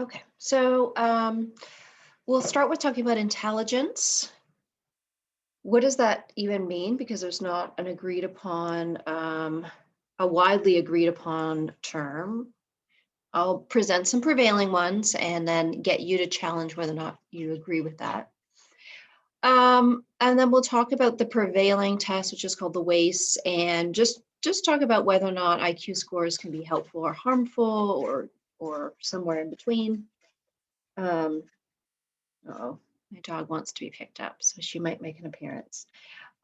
Okay, so we'll start with talking about intelligence. What does that even mean? Because there's not an agreed upon, a widely agreed upon term. I'll present some prevailing ones and then get you to challenge whether or not you agree with that. And then we'll talk about the prevailing test, which is called the WACE, and just talk about whether or not IQ scores can be helpful or harmful, or somewhere in between. Oh, my dog wants to be picked up, so she might make an appearance.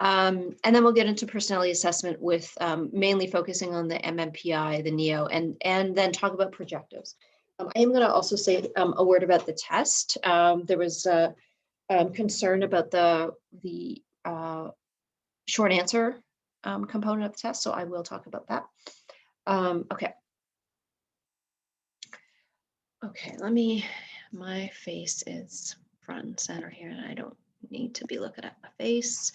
And then we'll get into personality assessment with mainly focusing on the MMPI, the NEO, and then talk about projectives. I am going to also say a word about the test. There was concern about the short answer component of the test, so I will talk about that. Okay. Okay, my face is front and center here, and I don't need to be looking at my face.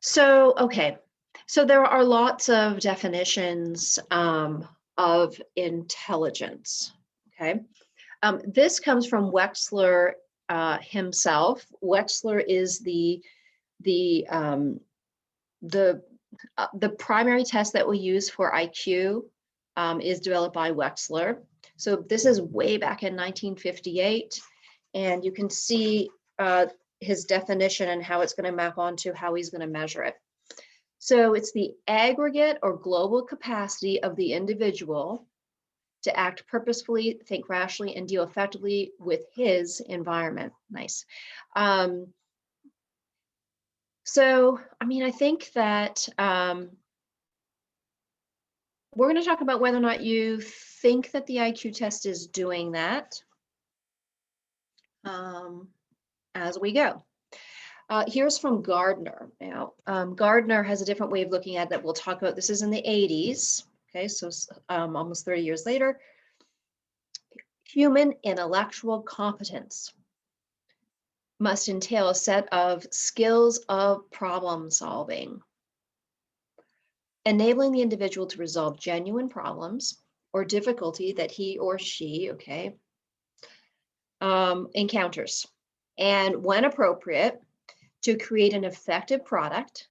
So, okay, so there are lots of definitions of intelligence, okay? This comes from Wexler himself. Wexler is the primary test that we use for IQ is developed by Wexler. So this is way back in 1958, and you can see his definition and how it's going to map onto how he's going to measure it. So it's the aggregate or global capacity of the individual to act purposefully, think rationally, and deal effectively with his environment. Nice. So, I mean, I think that we're going to talk about whether or not you think that the IQ test is doing that as we go. Here's from Gardner. Now, Gardner has a different way of looking at it that we'll talk about. This is in the 80s. Okay, so almost 30 years later. Human intellectual competence must entail a set of skills of problem solving, enabling the individual to resolve genuine problems or difficulty that he or she, encounters, and when appropriate, to create an effective product,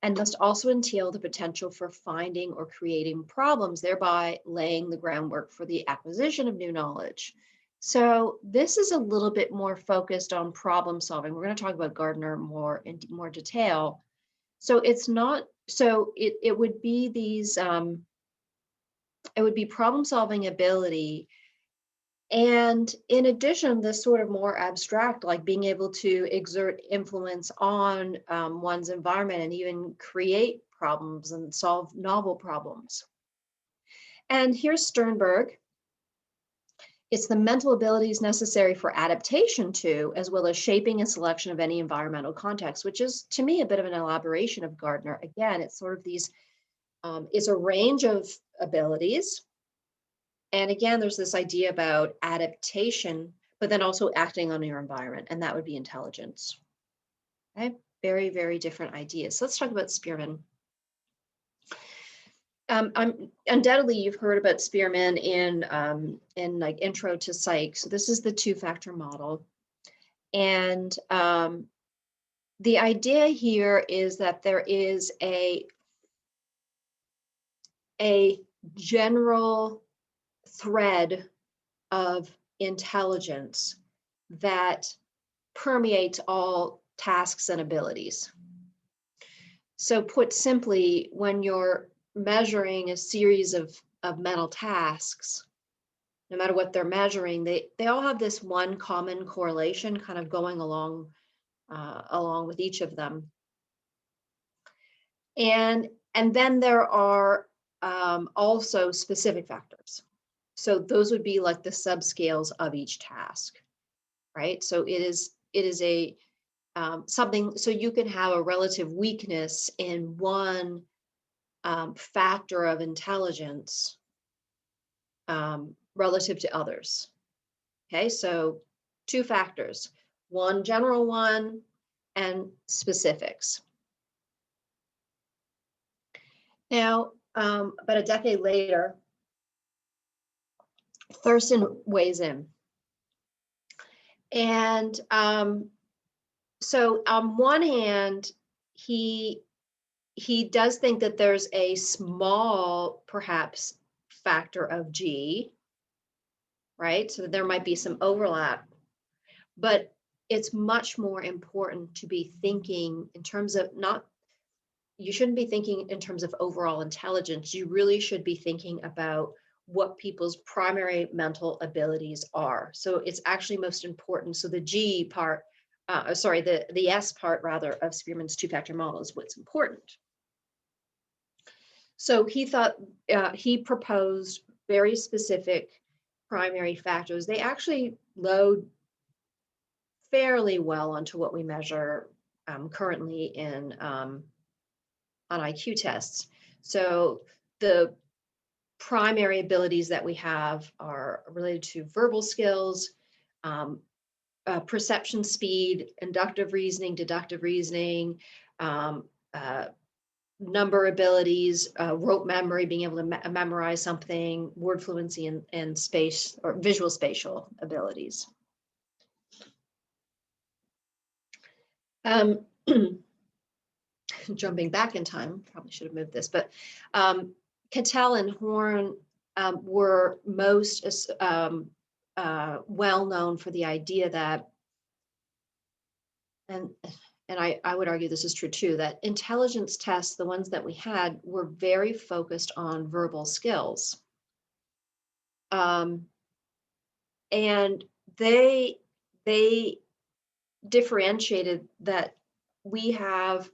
and must also entail the potential for finding or creating problems, thereby laying the groundwork for the acquisition of new knowledge. So this is a little bit more focused on problem solving. We're going to talk about Gardner in more detail. So it's not, so it would be these, it would be problem solving ability. And in addition, this sort of more abstract, like being able to exert influence on one's environment and even create problems and solve novel problems. And here's Sternberg. It's the mental abilities necessary for adaptation to, as well as shaping and selection of any environmental context, which is, to me, a bit of an elaboration of Gardner. Again, it's sort of these, it's a range of abilities. And again, there's this idea about adaptation, but then also acting on your environment, and that would be intelligence. Okay, very, very different ideas. So let's talk about Spearman. Undoubtedly, you've heard about Spearman in like Intro to Psych. So this is the two-factor model. And the idea here is that there is a general thread of intelligence that permeates all tasks and abilities. So put simply, when you're measuring a series of mental tasks, no matter what they're measuring, they all have this one common correlation kind of going along with each of them. And then there are also specific factors. So those would be like the subscales of each task, right? So it is a something, so you can have a relative weakness in one factor of intelligence relative to others. Okay, so two factors, one general one and specifics. Now, about a decade later, Thurston weighs in, And so on one hand, he does think that there's a small, perhaps, factor of G, right? So there might be some overlap, but it's much more important to be thinking in terms of you shouldn't be thinking in terms of overall intelligence. You really should be thinking about what people's primary mental abilities are. So it's actually most important. So the G part, the S part rather of Spearman's two-factor model is what's important. So he proposed very specific primary factors. They actually load fairly well onto what we measure currently on IQ tests. So the primary abilities that we have are related to verbal skills, perception speed, inductive reasoning, deductive reasoning, number abilities, rote memory, being able to memorize something, word fluency, and space or visual spatial abilities. Jumping back in time, probably should have moved this, but Cattell and Horn were most well known for the idea that, and I would argue this is true too, that intelligence tests, the ones that we had, were very focused on verbal skills. And they differentiated that we have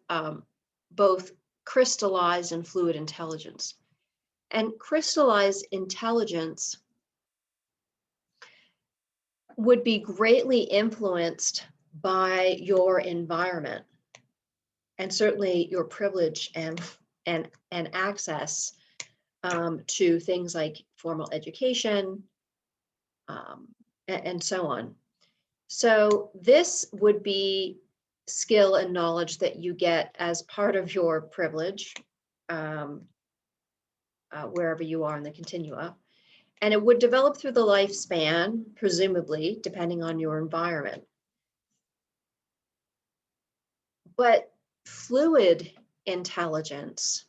both crystallized and fluid intelligence. And crystallized intelligence would be greatly influenced by your environment, and certainly your privilege and access to things like formal education and so on. So this would be skill and knowledge that you get as part of your privilege, wherever you are in the continua. And it would develop through the lifespan, presumably, depending on your environment. But fluid intelligence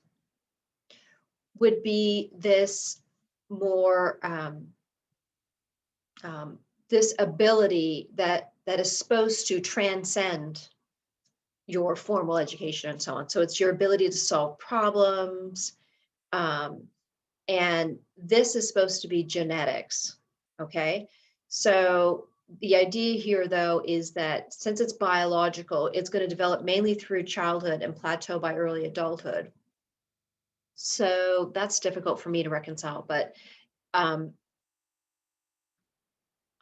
would be this more, this ability that is supposed to transcend your formal education and so on. So it's your ability to solve problems, and this is supposed to be genetics, okay? So the idea here, though, is that since it's biological, it's going to develop mainly through childhood and plateau by early adulthood. So that's difficult for me to reconcile, but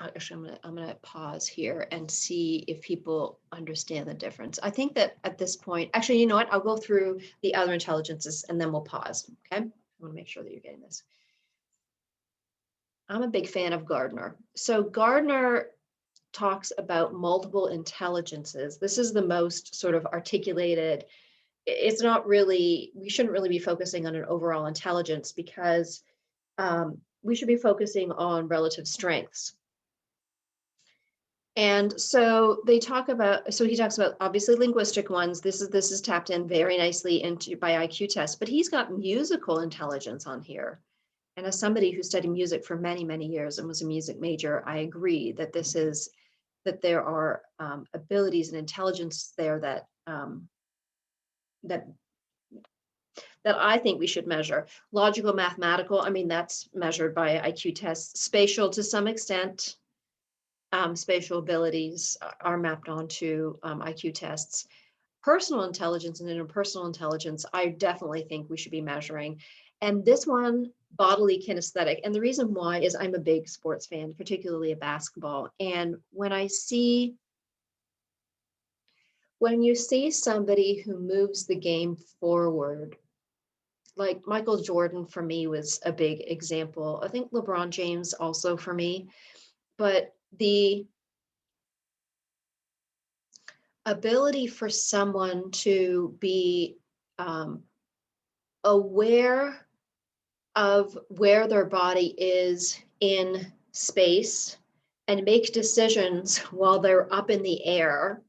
actually, I'm gonna pause here and see if people understand the difference. I think that at this point, actually, you know what? I'll go through the other intelligences and then we'll pause, okay? I want to make sure that you're getting this. I'm a big fan of Gardner. So Gardner talks about multiple intelligences. This is the most sort of articulated. It's not really, we shouldn't really be focusing on an overall intelligence because we should be focusing on relative strengths. And so they talk about, so he talks about obviously linguistic ones. This is tapped in very nicely into by IQ tests, but he's got musical intelligence on here. And as somebody who studied music for many, many years and was a music major, I agree that that there are abilities and intelligence there that that I think we should measure. Logical, mathematical, I mean, that's measured by IQ tests. Spatial to some extent. Spatial abilities are mapped onto IQ tests. Personal intelligence and interpersonal intelligence, I definitely think we should be measuring. And this one, bodily kinesthetic. And the reason why is I'm a big sports fan, particularly of basketball. And when you see somebody who moves the game forward, like Michael Jordan for me was a big example. I think LeBron James also for me, but the ability for someone to be aware of where their body is in space and make decisions while they're up in the air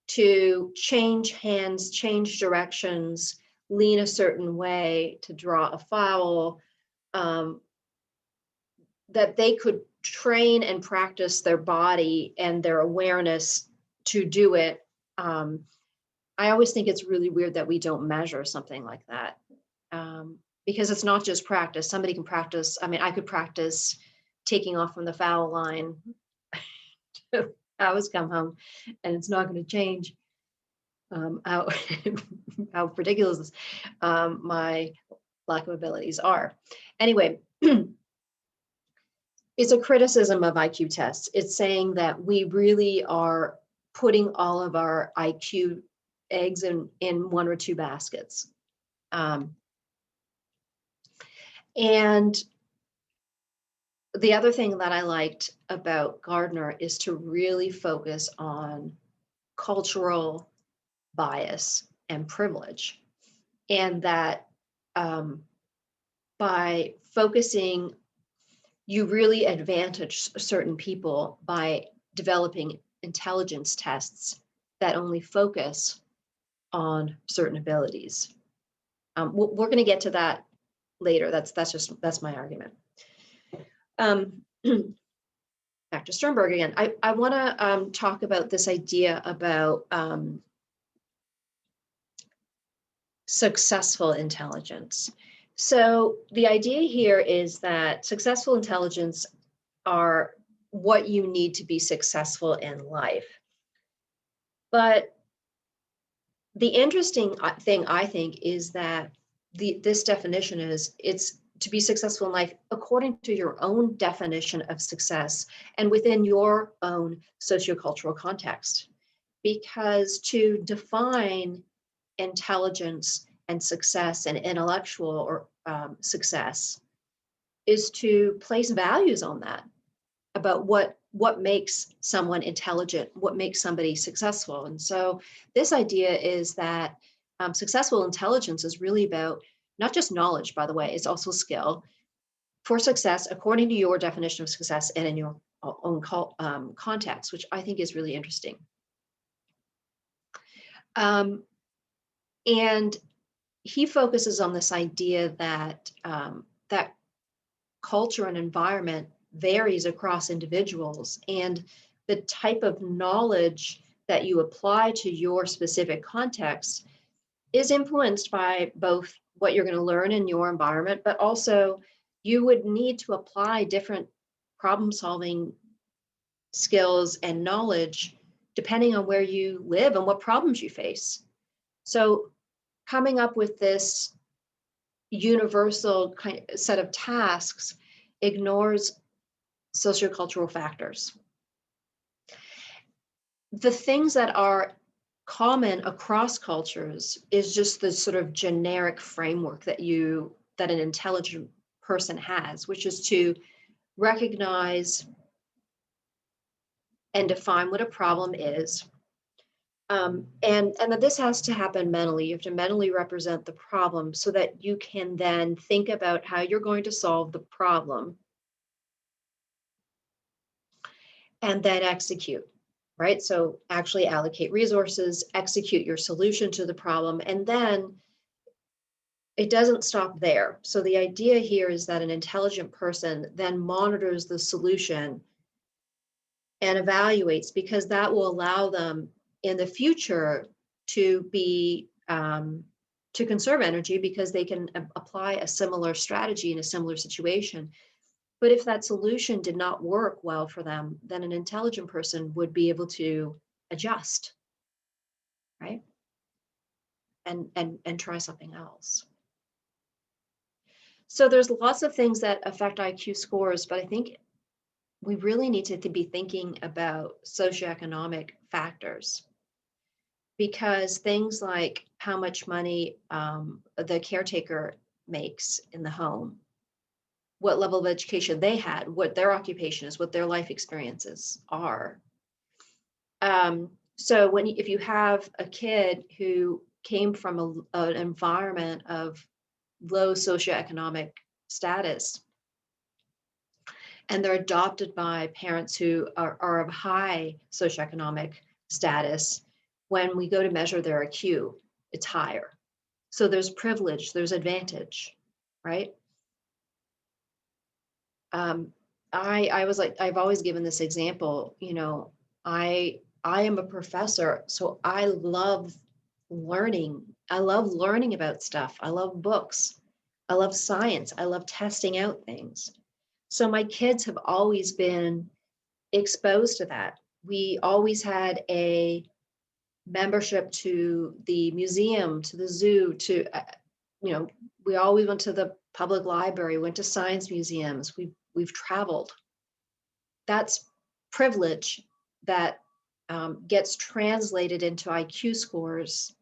to change hands, change directions, lean a certain way to draw a foul, that they could train and practice their body and their awareness to do it. I always think it's really weird that we don't measure something like that, because it's not just practice. Somebody can practice. I mean, I could practice taking off from the foul line. I always come home, and it's not going to change how how ridiculous my lack of abilities are. Anyway, it's a criticism of IQ tests. It's saying that we really are putting all of our IQ eggs in one or two baskets. And the other thing that I liked about Gardner is to really focus on cultural bias and privilege, and that by focusing, you really advantage certain people by developing intelligence tests that only focus on certain abilities. We're going to get to that later. That's my argument. Back to Sternberg again. I want to talk about this idea about successful intelligence. So the idea here is that successful intelligence are what you need to be successful in life. But the interesting thing, I think, is that this definition is it's to be successful in life according to your own definition of success and within your own sociocultural context. Because to define intelligence and success and intellectual or success is to place values on that, about what makes someone intelligent, what makes somebody successful. And so this idea is that successful intelligence is really about not just knowledge, by the way, it's also skill for success according to your definition of success and in your own context, which I think is really interesting. And he focuses on this idea that that culture and environment varies across individuals, and the type of knowledge that you apply to your specific context is influenced by both what you're going to learn in your environment, but also you would need to apply different problem-solving skills and knowledge depending on where you live and what problems you face. So coming up with this universal set of tasks ignores sociocultural factors. The things that are common across cultures is just the sort of generic framework that an intelligent person has, which is to recognize and define what a problem is. And that this has to happen mentally. You have to mentally represent the problem so that you can then think about how you're going to solve the problem and then execute, right? So actually allocate resources, execute your solution to the problem, and then it doesn't stop there. So the idea here is that an intelligent person then monitors the solution and evaluates, because that will allow them in the future to be to conserve energy, because they can apply a similar strategy in a similar situation. But if that solution did not work well for them, then an intelligent person would be able to adjust, right? And try something else. So there's lots of things that affect IQ scores, but I think we really need to be thinking about socioeconomic factors, because things like how much money the caretaker makes in the home, what level of education they had, what their occupation is, what their life experiences are. So if you have a kid who came from an environment of low socioeconomic status, and they're adopted by parents who are of high socioeconomic status, when we go to measure their IQ, it's higher. So there's privilege, there's advantage, right? I've always given this example, you know, I am a professor, so I love learning. I love learning about stuff. I love books. I love science. I love testing out things. So my kids have always been exposed to that. We always had a membership to the museum, to the zoo, to, you know, we always went to the public library, went to science museums. We've traveled. That's privilege that gets translated into IQ scores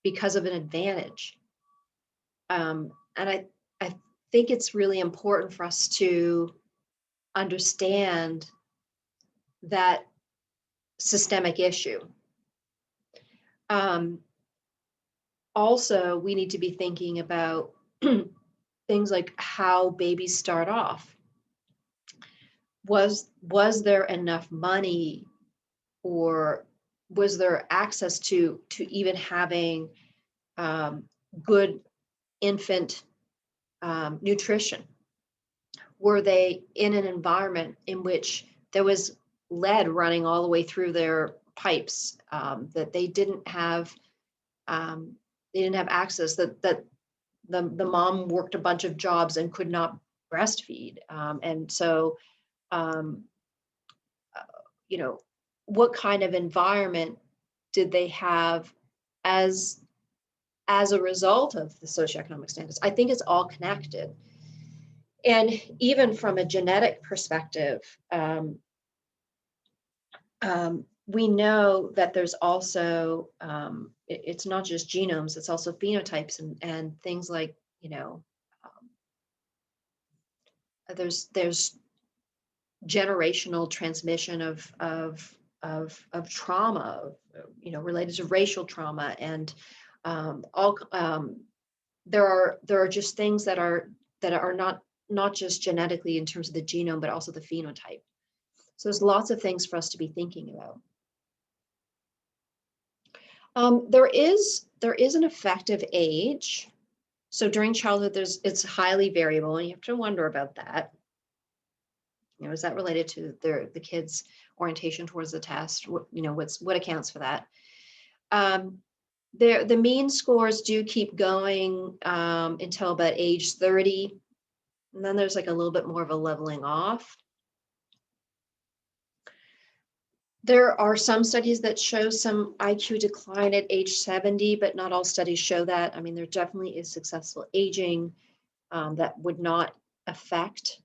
because of an advantage. And I think it's really important for us to understand that systemic issue. Also, we need to be thinking about things like how babies start off. Was there enough money, or was there access to even having good infant nutrition? Were they in an environment in which there was lead running all the way through their pipes, that they didn't have access, that the mom worked a bunch of jobs and could not breastfeed, and so you know, what kind of environment did they have as a result of the socioeconomic status? I think it's all connected. And even from a genetic perspective, we know that there's also, it's not just genomes, it's also phenotypes and things like, you know, there's generational transmission of trauma, you know, related to racial trauma, and there are just things that are not just genetically in terms of the genome, but also the phenotype. So there's lots of things for us to be thinking about. There is an effective age. So during childhood, it's highly variable, and you have to wonder about that. You know, is that related to the kids' orientation towards the test? You know, what accounts for that? The mean scores do keep going until about age 30, and then there's like a little bit more of a leveling off. There are some studies that show some IQ decline at age 70, but not all studies show that. I mean, there definitely is successful aging that would not affect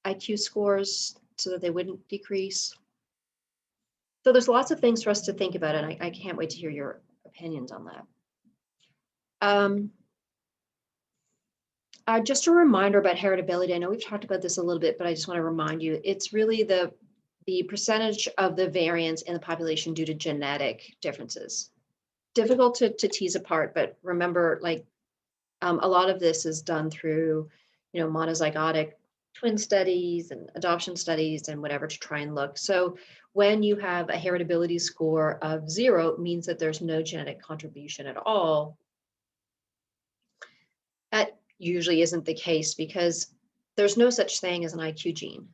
IQ scores so that they wouldn't decrease. So there's lots of things for us to think about, and I can't wait to hear your opinions on that. Just a reminder about heritability. I know we've talked about this a little bit, but I just want to remind you, it's really the percentage of the variance in the population due to genetic differences. Difficult to tease apart, but remember, like, a lot of this is done through, you know, monozygotic twin studies and adoption studies and whatever to try and look. So when you have a heritability score of 0, it means that there's no genetic contribution at all. That usually isn't the case because there's no such thing as an IQ gene.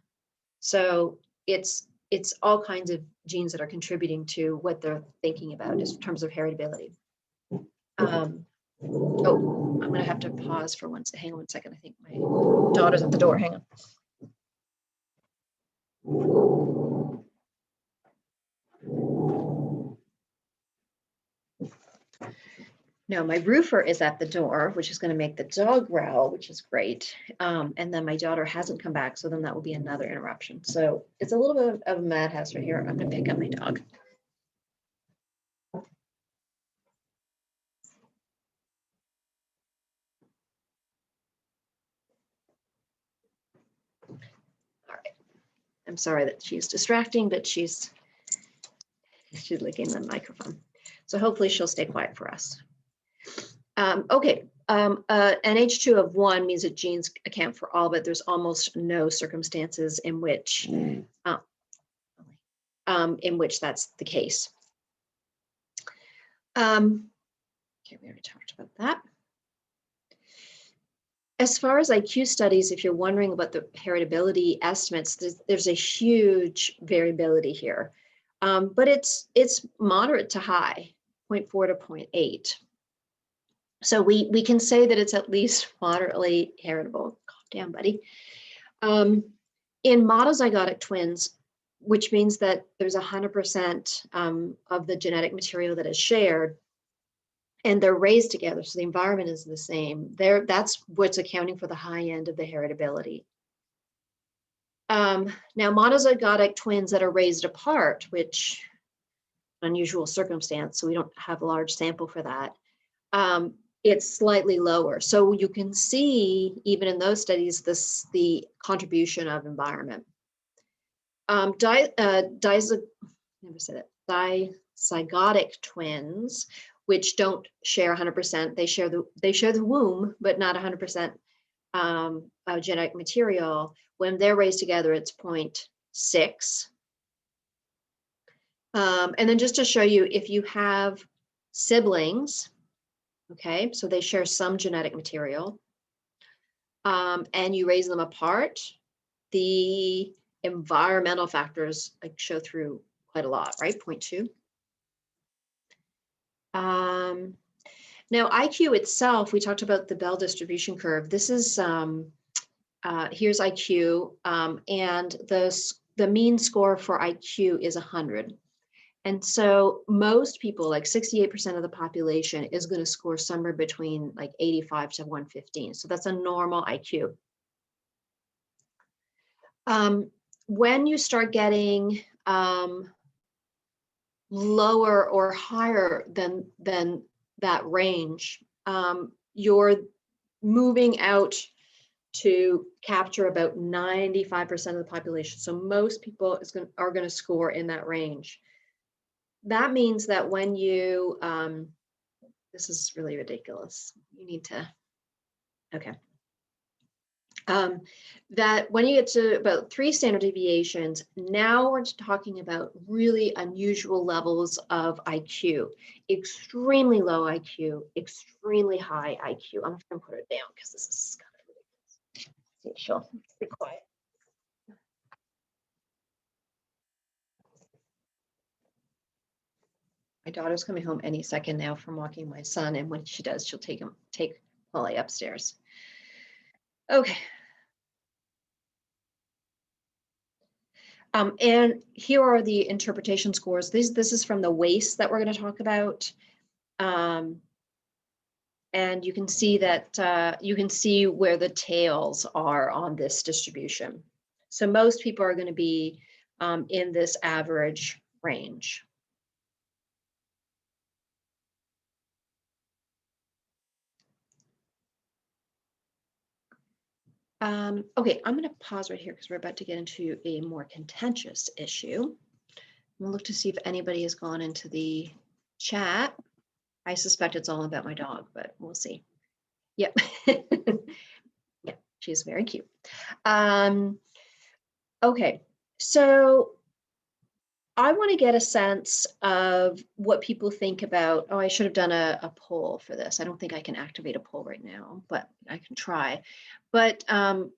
So it's all kinds of genes that are contributing to what they're thinking about in terms of heritability. Oh, I'm gonna have to pause for one second. Hang on one second. I think my daughter's at the door. Hang on. No, my roofer is at the door, which is going to make the dog growl, which is great. And then my daughter hasn't come back, so then that will be another interruption. So it's a little bit of a madhouse right here. I'm going to pick up my dog. All right. I'm sorry that she's distracting, but she's licking the microphone. So hopefully she'll stay quiet for us. Okay, An H2 of 1 means that genes account for all, but there's almost no circumstances in which that's the case. Okay, we already talked about that. As far as IQ studies, if you're wondering about the heritability estimates, there's a huge variability here, but it's moderate to high, 0.4 to 0.8. So we can say that it's at least moderately heritable. Calm down, buddy. In monozygotic twins, which means that there's 100% of the genetic material that is shared, and they're raised together, so the environment is the same. That's what's accounting for the high end of the heritability. Now, monozygotic twins that are raised apart, which unusual circumstance, so we don't have a large sample for that, it's slightly lower. So you can see, even in those studies, the contribution of environment. Dizygotic twins, which don't share 100%, they share the womb, but not 100% of genetic material. When they're raised together, it's 0.6. And then just to show you, if you have siblings, okay, so they share some genetic material, and you raise them apart, the environmental factors show through quite a lot, right? 0.2. Now, IQ itself, we talked about the Bell distribution curve. This is, here's IQ, and the mean score for IQ is 100. And so most people, like 68% of the population, is going to score somewhere between like 85 to 115. So that's a normal IQ. When you start getting lower or higher than that range, you're moving out to capture about 95% of the population. So most people are going to score in that range. That means that when you, this is really ridiculous. You need to, okay. That when you get to about 3 standard deviations, now we're talking about really unusual levels of IQ, extremely low IQ, extremely high IQ. I'm just gonna put it down because this is kind of ridiculous. See, she'll be quiet. My daughter's coming home any second now from walking my son, and when she does, she'll take Polly upstairs. Okay. And here are the interpretation scores. This is from the WAIS that we're going to talk about. And you can see that you can see where the tails are on this distribution. So most people are going to be in this average range. Okay, I'm going to pause right here because we're about to get into a more contentious issue. I'm going to look to see if anybody has gone into the chat. I suspect it's all about my dog, but we'll see. Yep. Yeah, she's very cute. Okay, so I want to get a sense of what people think about, oh, I should have done a poll for this. I don't think I can activate a poll right now, but I can try. But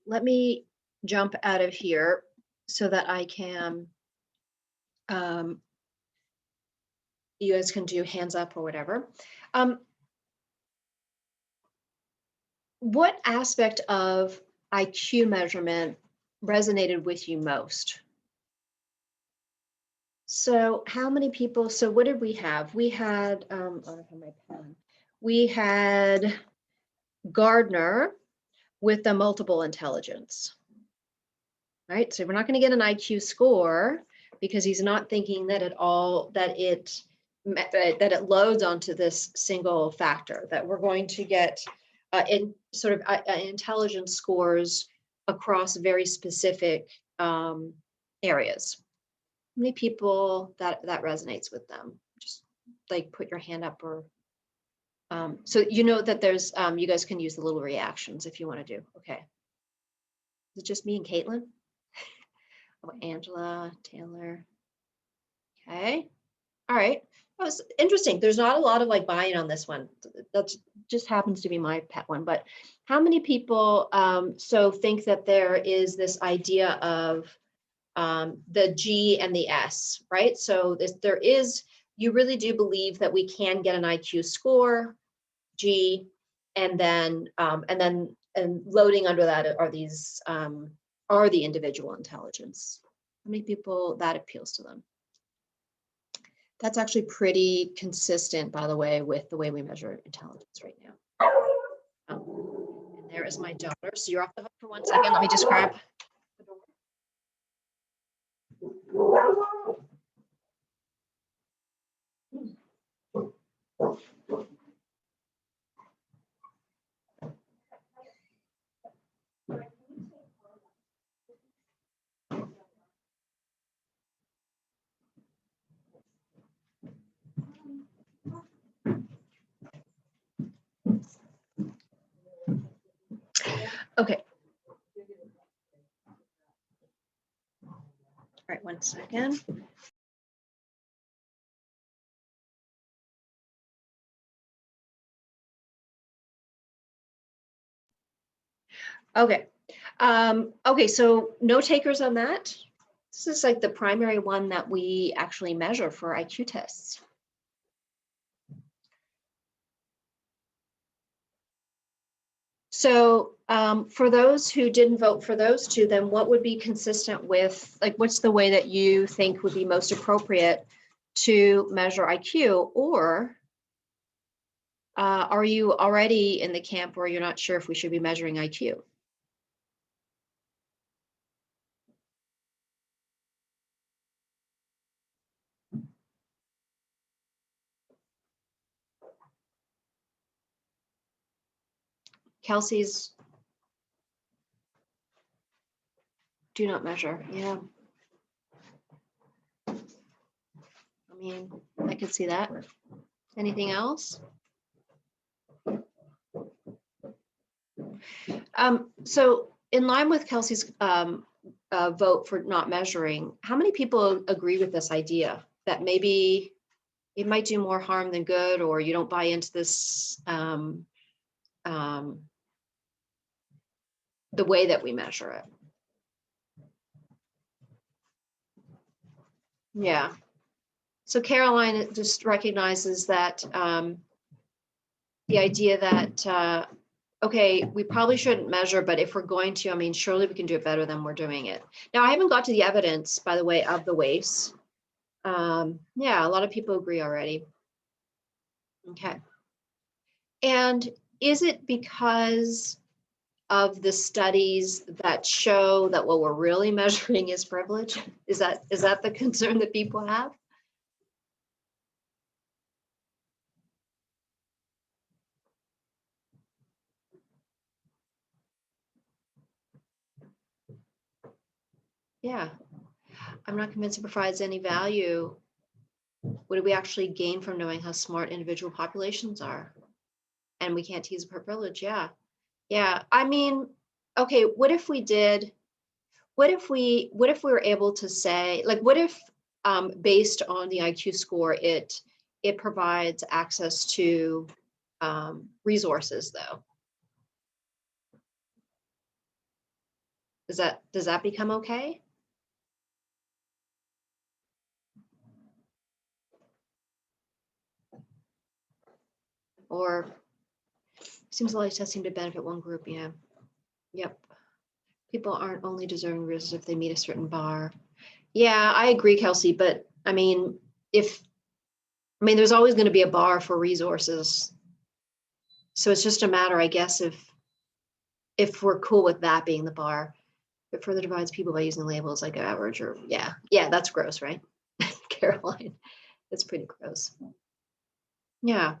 let me jump out of here so that I can, you guys can do hands up or whatever. What aspect of IQ measurement resonated with you most? So how many people, so what did we have? We had, I don't have my pen. We had Gardner with the multiple intelligence, right? So we're not going to get an IQ score because he's not thinking that it loads onto this single factor, that we're going to get in sort of intelligence scores across very specific areas. How many people that resonates with them? Just like put your hand up or So you know that there's, you guys can use the little reactions if you want to do. Okay. Is it just me and Caitlin? Oh, Angela, Taylor. Okay. All right. That was interesting. There's not a lot of like buy-in on this one. That just happens to be my pet one. But how many people so think that there is this idea of the G and the S, right? So there is, you really do believe that we can get an IQ score, G, and loading under that are these are the individual intelligence. How many people that appeals to them? That's actually pretty consistent, by the way, with the way we measure intelligence right now. And there is my daughter. So you're off the hook for 1 second. Let me just grab the door. Okay. All right, 1 second. Okay. Okay, so no takers on that. This is like the primary one that we actually measure for IQ tests. So for those who didn't vote for those two, then what would be consistent with, like, what's the way that you think would be most appropriate to measure IQ? Or are you already in the camp where you're not sure if we should be measuring IQ? Kelsey's do not measure. Yeah. I mean, I could see that. Anything else? So in line with Kelsey's vote for not measuring, how many people agree with this idea that maybe it might do more harm than good, or you don't buy into this, the way that we measure it? Yeah. So Caroline just recognizes that the idea that, okay, we probably shouldn't measure, but if we're going to, I mean, surely we can do it better than we're doing it. Now, I haven't got to the evidence, by the way, of the WAIFs. Yeah, a lot of people agree already. Okay. And is it because of the studies that show that what we're really measuring is privilege? Is that the concern that people have? Yeah, I'm not convinced it provides any value. What do we actually gain from knowing how smart individual populations are? And we can't tease per privilege. Yeah. Yeah. I mean, okay, what if we did, what if we were able to say, like, what if based on the IQ score, it provides access to resources though? Does that become okay? Or seems like testing to benefit one group, yeah. Yep. People aren't only deserving resources if they meet a certain bar. Yeah, I agree, Kelsey, but I mean, there's always going to be a bar for resources. So it's just a matter, I guess, if we're cool with that being the bar. It further divides people by using labels like average or, yeah, that's gross, right? Caroline, that's pretty gross. Yeah.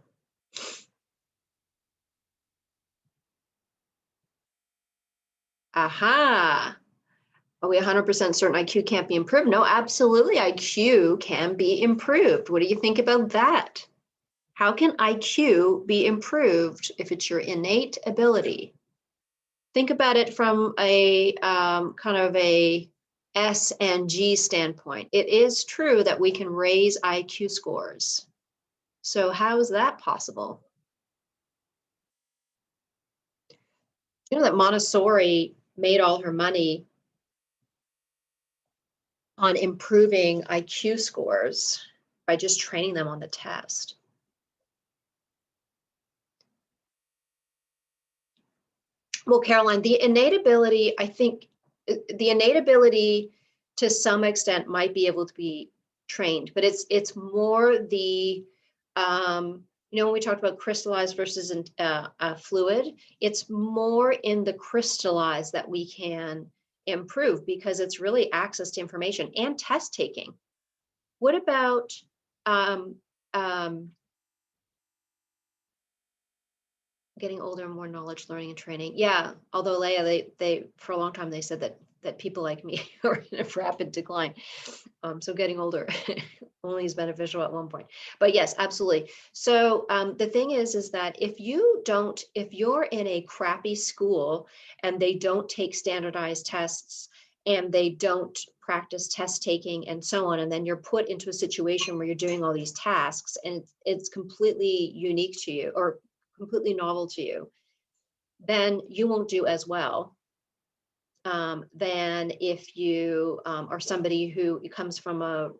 Aha. Are we 100% certain IQ can't be improved? No, absolutely. IQ can be improved. What do you think about that? How can IQ be improved if it's your innate ability? Think about it from a kind of a S and G standpoint. It is true that we can raise IQ scores. So how is that possible? You know that Montessori made all her money on improving IQ scores by just training them on the test. Well, Caroline, the innate ability, I think the innate ability to some extent might be able to be trained, but it's more the, you know, when we talked about crystallized versus fluid, it's more in the crystallized that we can improve because it's really access to information and test taking. What about getting older and more knowledge, learning, and training? Yeah, although Leah, they for a long time they said that people like me are in a rapid decline. So getting older only is beneficial at one point. But yes, absolutely. So the thing is that if you're in a crappy school and they don't take standardized tests and they don't practice test taking and so on, and then you're put into a situation where you're doing all these tasks and it's completely unique to you or completely novel to you, then you won't do as well than if you are somebody who comes from a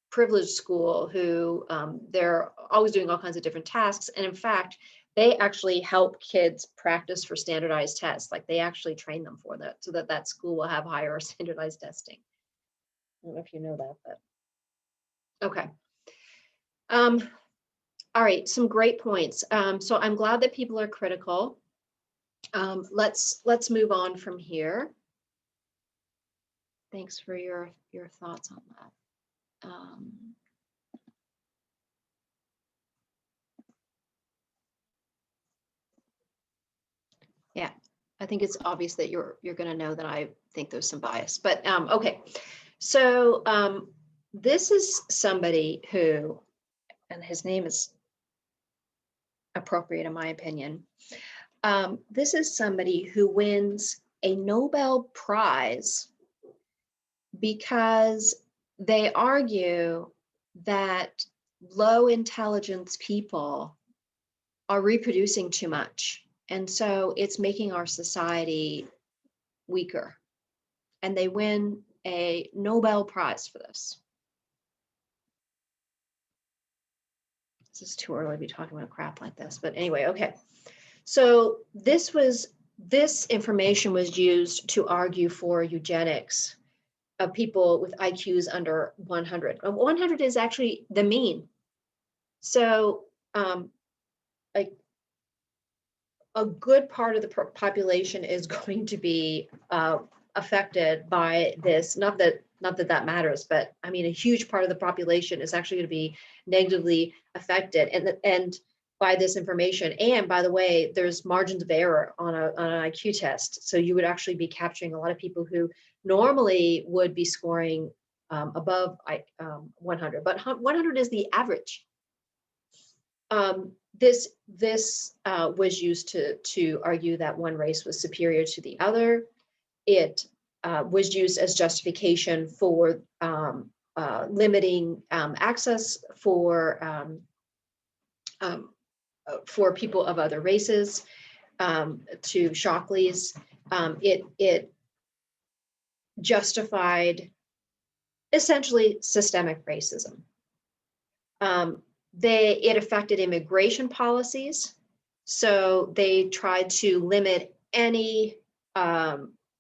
privileged school who they're always doing all kinds of different tasks. And in fact, they actually help kids practice for standardized tests. Like they actually train them for that so that that school will have higher standardized testing. I don't know if you know that, but okay. All right, some great points. So I'm glad that people are critical. Let's move on from here. Thanks for your thoughts on that. Yeah, I think it's obvious that you're going to know that I think there's some bias, but okay. So this is somebody who, and his name is appropriate in my opinion. This is somebody who wins a Nobel Prize because they argue that low intelligence people are reproducing too much. And so it's making our society weaker. And they win a Nobel Prize for this. This is too early to be talking about crap like this, but anyway, okay. So this information was used to argue for eugenics of people with IQs under 100. 100 is actually the mean. So like a good part of the population is going to be affected by this. Not that matters, but I mean, a huge part of the population is actually going to be negatively affected and by this information. And by the way, there's margins of error on an IQ test. So you would actually be capturing a lot of people who normally would be scoring above 100, but 100 is the average. This was used to argue that one race was superior to the other. It was used as justification for limiting access for people of other races to Shockley's. It justified essentially systemic racism. It affected immigration policies. So they tried to limit any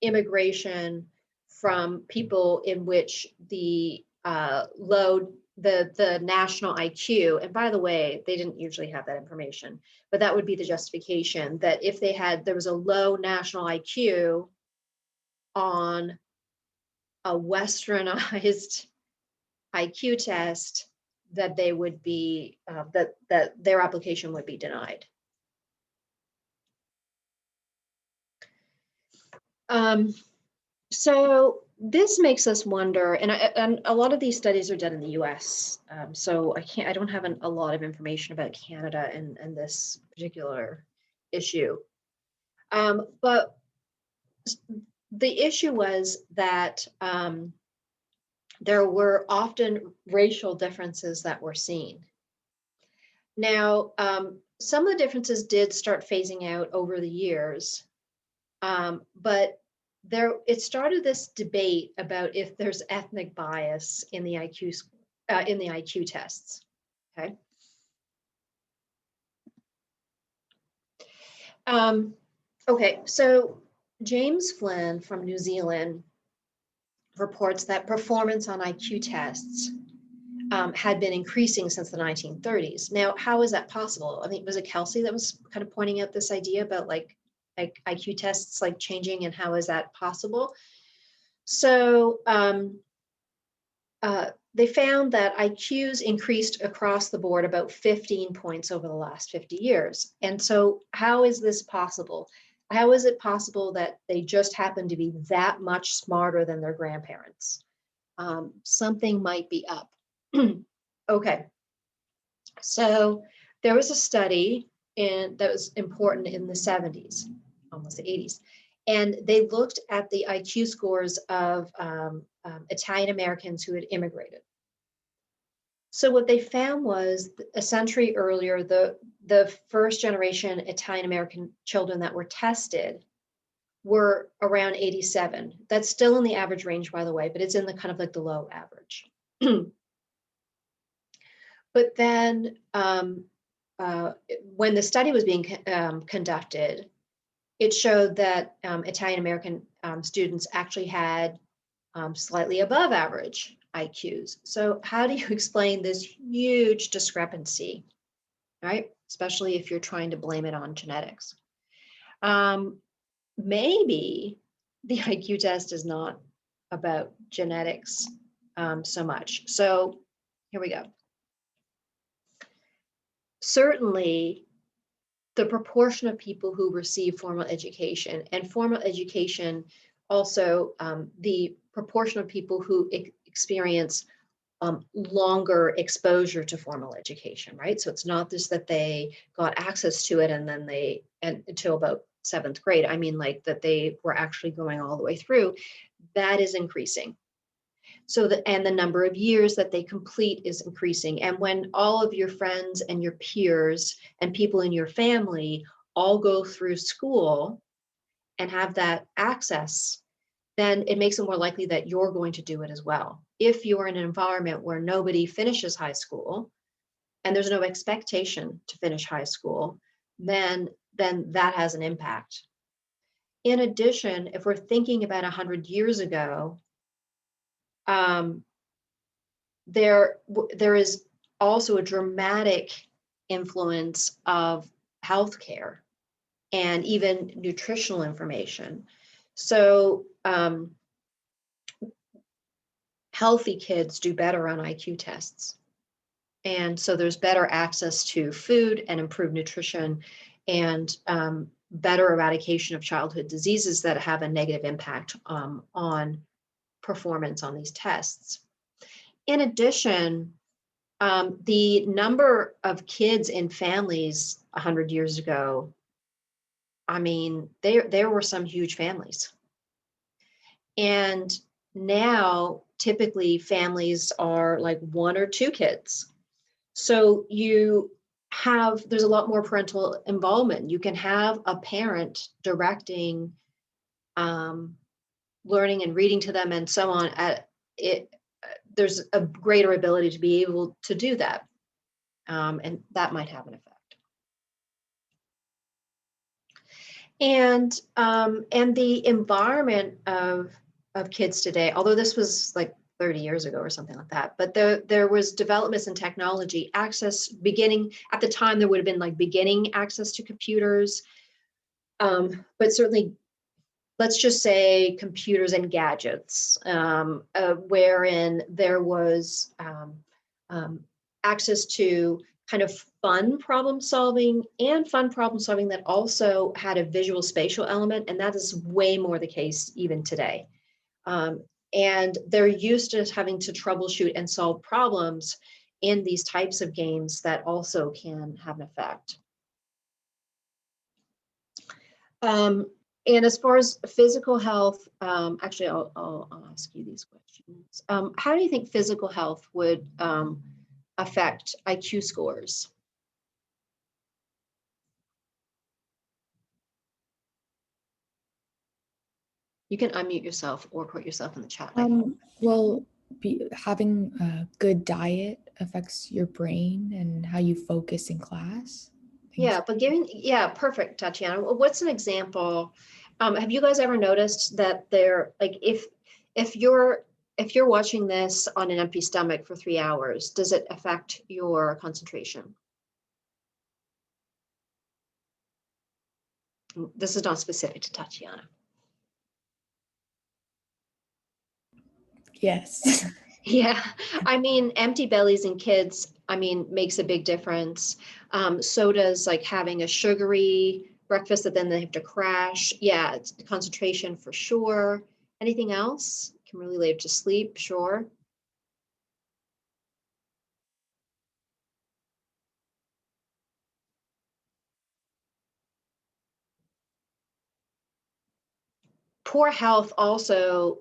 immigration from people in which the the national IQ, and by the way, they didn't usually have that information, but that would be the justification that if there was a low national IQ on a westernized IQ test, that they would be that their application would be denied. So this makes us wonder, and a lot of these studies are done in the US, so I don't have a lot of information about Canada and this particular issue. But the issue was that there were often racial differences that were seen. Now, some of the differences did start phasing out over the years, but it started this debate about if there's ethnic bias in the IQ tests. Okay. Okay, so James Flynn from New Zealand reports that performance on IQ tests had been increasing since the 1930s. Now, how is that possible? I mean, was it Kelsey that was kind of pointing out this idea about like IQ tests like changing, and how is that possible? So they found that IQs increased across the board about 15 points over the last 50 years. And so how is this possible? How is it possible that they just happen to be that much smarter than their grandparents? Something might be up. Okay, so there was a study that was important in the 70s, almost the 80s, and they looked at the IQ scores of Italian Americans who had immigrated. So what they found was a century earlier, the first generation Italian American children that were tested were around 87. That's still in the average range, by the way, but it's in the kind of like the low average. But then when the study was being conducted, it showed that Italian American students actually had slightly above average IQs. So how do you explain this huge discrepancy, right? Especially if you're trying to blame it on genetics. Maybe the IQ test is not about genetics so much. So here we go. Certainly, the proportion of people who receive formal education, and formal education also the proportion of people who experience longer exposure to formal education, right? So it's not just that they got access to it and then until about 7th grade. I mean, like that they were actually going all the way through. That is increasing. So and the number of years that they complete is increasing. And when all of your friends and your peers and people in your family all go through school and have that access, then it makes it more likely that you're going to do it as well. If you're in an environment where nobody finishes high school and there's no expectation to finish high school, then that has an impact. In addition, if we're thinking about 100 years ago, there is also a dramatic influence of healthcare and even nutritional information. So healthy kids do better on IQ tests. And so there's better access to food and improved nutrition and better eradication of childhood diseases that have a negative impact on performance on these tests. In addition, the number of kids in families 100 years ago, I mean, there were some huge families. And now, typically, families are like 1 or 2 kids. So there's a lot more parental involvement. You can have a parent directing learning and reading to them and so on. There's a greater ability to be able to do that. And that might have an effect. And the environment of kids today, although this was like 30 years ago or something like that, but there was developments in technology, access beginning, at the time there would have been like beginning access to computers, but certainly, let's just say computers and gadgets, wherein there was access to kind of fun problem solving that also had a visual spatial element, and that is way more the case even today. And they're used to having to troubleshoot and solve problems in these types of games that also can have an effect. And as far as physical health, actually, I'll ask you these questions. How do you think physical health would affect IQ scores? You can unmute yourself or put yourself in the chat. Well, having a good diet affects your brain and how you focus in class. Yeah, but perfect, Tatiana. What's an example? Have you guys ever noticed that they're like, if you're watching this on an empty stomach for 3 hours, does it affect your concentration? This is not specific to Tatiana. Yes. Yeah, I mean, empty bellies in kids, I mean, makes a big difference. So does like having a sugary breakfast that then they have to crash. Yeah, it's concentration for sure. Anything else? Can really lead to sleep, sure. Poor health also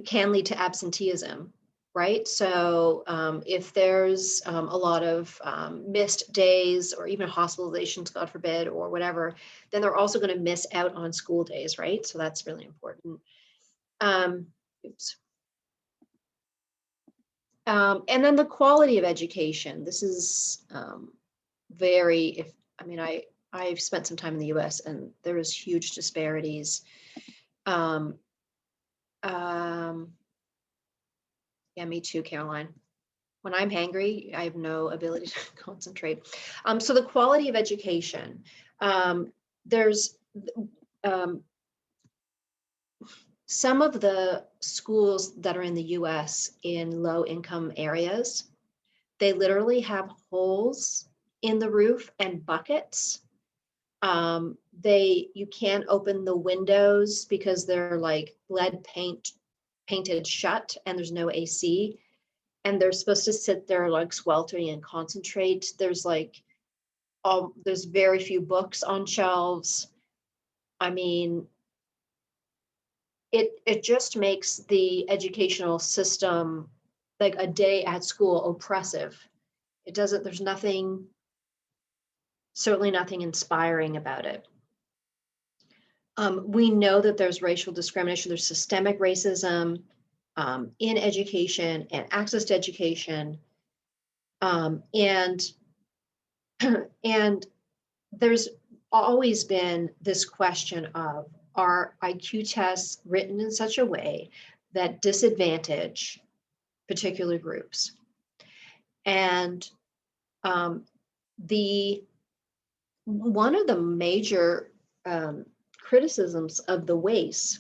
can lead to absenteeism, right? So if there's a lot of missed days or even hospitalizations, God forbid, or whatever, then they're also going to miss out on school days, right? So that's really important. Oops. And then the quality of education. This is I've spent some time in the US and there is huge disparities. Yeah, me too, Caroline. When I'm hangry, I have no ability to concentrate. So the quality of education, there's some of the schools that are in the US in low income areas, they literally have holes in the roof and buckets. You can't open the windows because they're like lead painted shut and there's no AC. And they're supposed to sit there like sweltering and concentrate. There's very few books on shelves. I mean, it just makes the educational system, like a day at school, oppressive. There's certainly nothing inspiring about it. We know that there's racial discrimination, there's systemic racism in education and access to education. And there's always been this question of, are IQ tests written in such a way that disadvantage particular groups? And one of the major criticisms of the WACE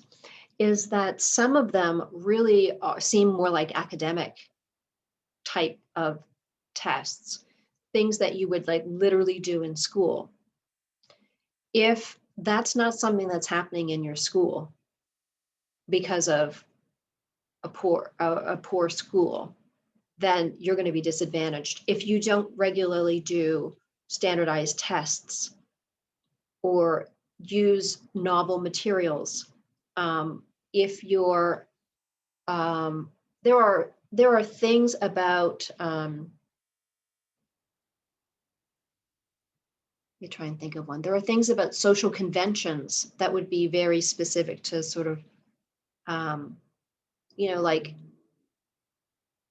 is that some of them really seem more like academic type of tests, things that you would like literally do in school. If that's not something that's happening in your school because of a poor school, then you're going to be disadvantaged. If you don't regularly do standardized tests or use novel materials, if you're there are things about let me try and think of one. There are things about social conventions that would be very specific to sort of like,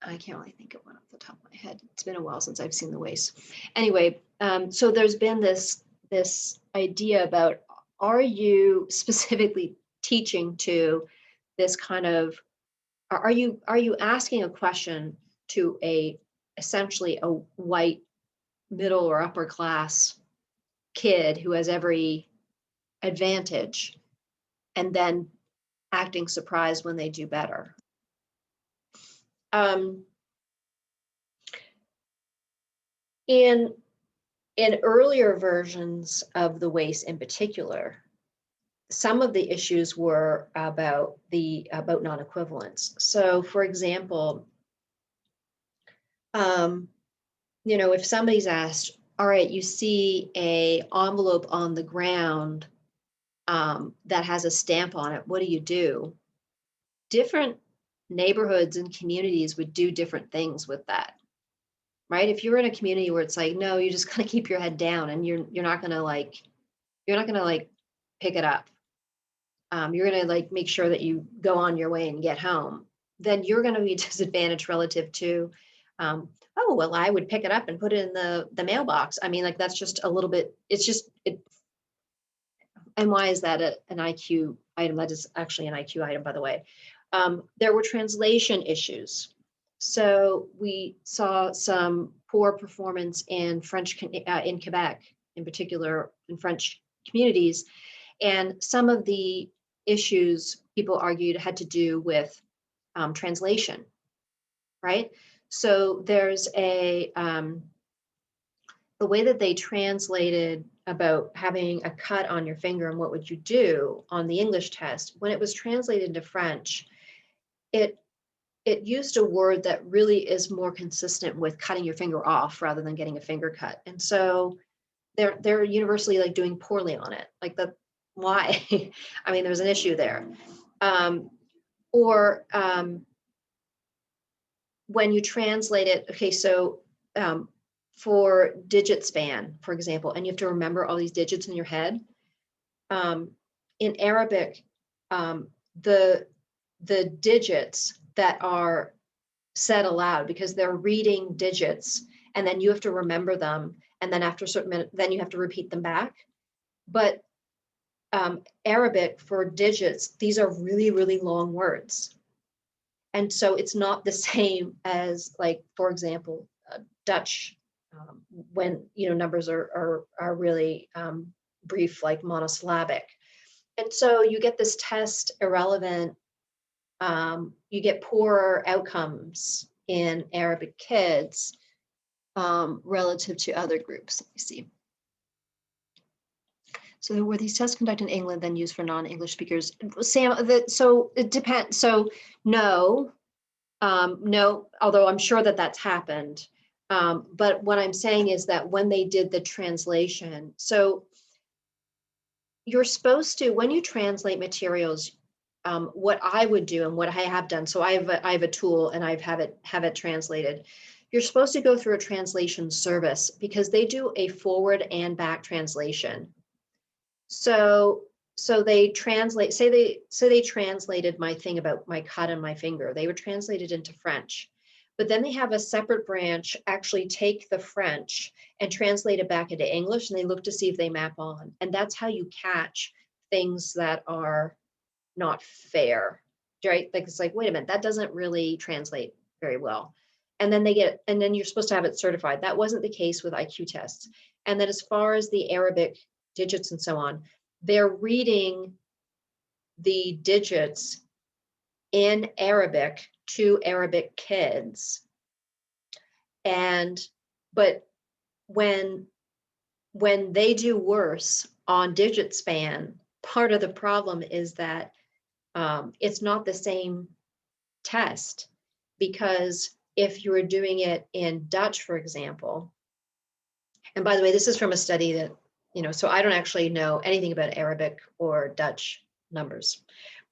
I can't really think of one off the top of my head. It's been a while since I've seen the WACE. Anyway, so there's been this idea about, are you specifically teaching to this kind of, are you asking a question to essentially a white middle or upper class kid who has every advantage and then acting surprised when they do better? In earlier versions of the WACE in particular, some of the issues were about non-equivalence. So, for example, if somebody's asked, all right, you see a envelope on the ground that has a stamp on it, what do you do? Different neighborhoods and communities would do different things with that, right? If you're in a community where it's like, no, you just gotta keep your head down and you're not gonna pick it up. You're gonna make sure that you go on your way and get home. Then you're gonna be disadvantaged relative to, oh well, I would pick it up and put it in the mailbox. I mean, that's just a little bit. It's just it. And why is that an IQ item? That is actually an IQ item, by the way. There were translation issues. So we saw some poor performance in in Quebec, in particular in French communities. And some of the issues people argued had to do with translation, right? So there's the way that they translated about having a cut on your finger and what would you do on the English test, when it was translated into French, it used a word that really is more consistent with cutting your finger off rather than getting a finger cut. And so they're universally doing poorly on it. Why? I mean, there's an issue there. Or when you translate it, okay, so for digit span, for example, and you have to remember all these digits in your head. In Arabic, the digits that are said aloud, because they're reading digits, and then you have to remember them, and then after a certain minute, then you have to repeat them back. But Arabic for digits, these are really, really long words. And so it's not the same as, for example, Dutch, when numbers are really brief, like monosyllabic. And so you get this test irrelevant. You get poorer outcomes in Arabic kids relative to other groups. Let me see. So were these tests conducted in England then used for non-English speakers? Sam, so it depends. So no, although I'm sure that that's happened. But what I'm saying is that when they did the translation, so you're supposed to, when you translate materials, what I would do and what I have done, so I have a tool and I have it translated. You're supposed to go through a translation service because they do a forward and back translation. So they translate, say they translated my thing about my cut on my finger. They would translate it into French, but then they have a separate branch actually take the French and translate it back into English, and they look to see if they map on. And that's how you catch things that are not fair, right? It's wait a minute, that doesn't really translate very well. And then then you're supposed to have it certified. That wasn't the case with IQ tests. And then as far as the Arabic digits and so on, they're reading the digits in Arabic to Arabic kids. But when they do worse on digit span, part of the problem is that it's not the same test, because if you were doing it in Dutch, for example, and by the way, this is from a study that, so I don't actually know anything about Arabic or Dutch numbers,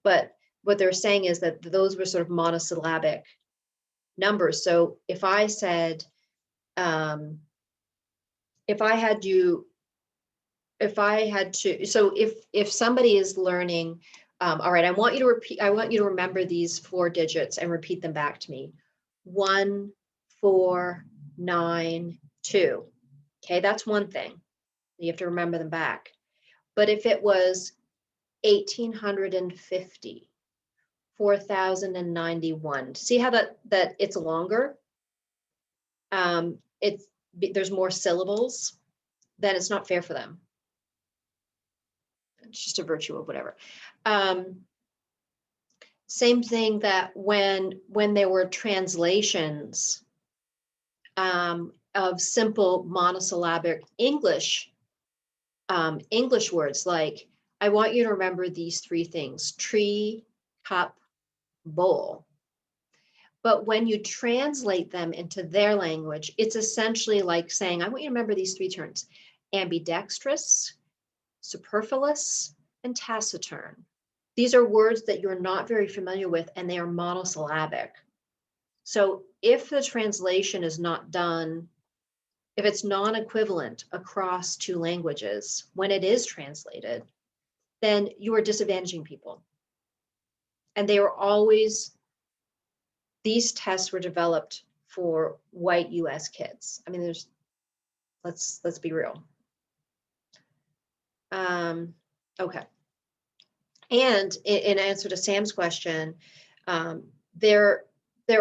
but what they're saying is that those were sort of monosyllabic numbers. So if I said, if I had to, so if somebody is learning, all right, I want you to remember these 4 digits and repeat them back to me. 1, 4, 9, 2. Okay, that's one thing. You have to remember them back. But if it was 1,850, 4,091, see how that it's longer? There's more syllables, then it's not fair for them. It's just a virtue of whatever. Same thing that when there were translations of simple monosyllabic English words, like I want you to remember these three things: tree, cup, bowl. But when you translate them into their language, it's essentially like saying, I want you to remember these three terms: ambidextrous, superfluous, and taciturn. These are words that you're not very familiar with, and they are monosyllabic. So if the translation is not done, if it's non-equivalent across two languages, when it is translated, then you are disadvantaging people. And they were always, these tests were developed for white US kids. I mean, let's be real. Okay. And in answer to Sam's question, there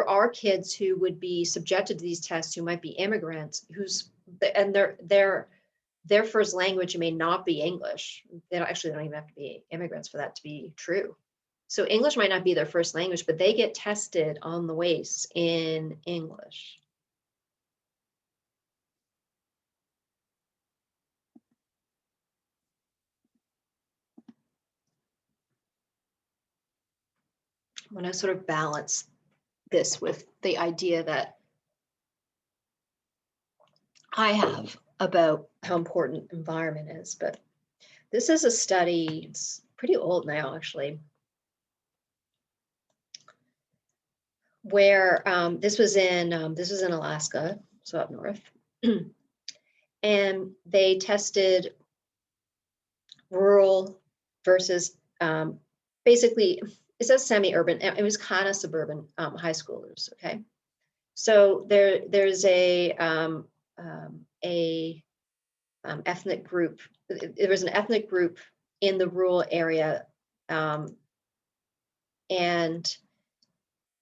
are kids who would be subjected to these tests who might be immigrants, and their first language may not be English. They don't even have to be immigrants for that to be true. So English might not be their first language, but they get tested on the WACE in English. I want to sort of balance this with the idea that I have about how important environment is, but this is a study, it's pretty old now actually, where this was in Alaska, so up north, and they tested rural versus basically, it says semi-urban, it was kind of suburban high schoolers, okay? So there's a ethnic group. There was an ethnic group in the rural area, and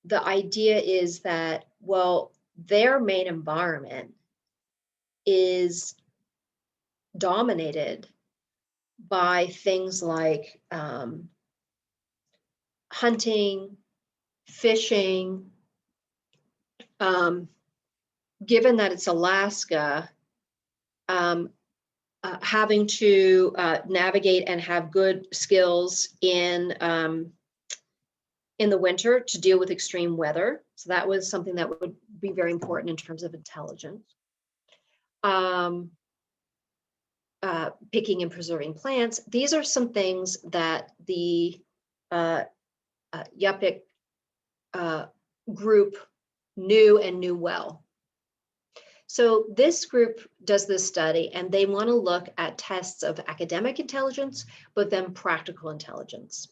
the idea is that, well, their main environment is dominated by things like hunting, fishing. Given that it's Alaska, having to navigate and have good skills in the winter to deal with extreme weather. So that was something that would be very important in terms of intelligence. Picking and preserving plants. These are some things that the Yupik group knew well. So this group does this study, and they want to look at tests of academic intelligence, but then practical intelligence.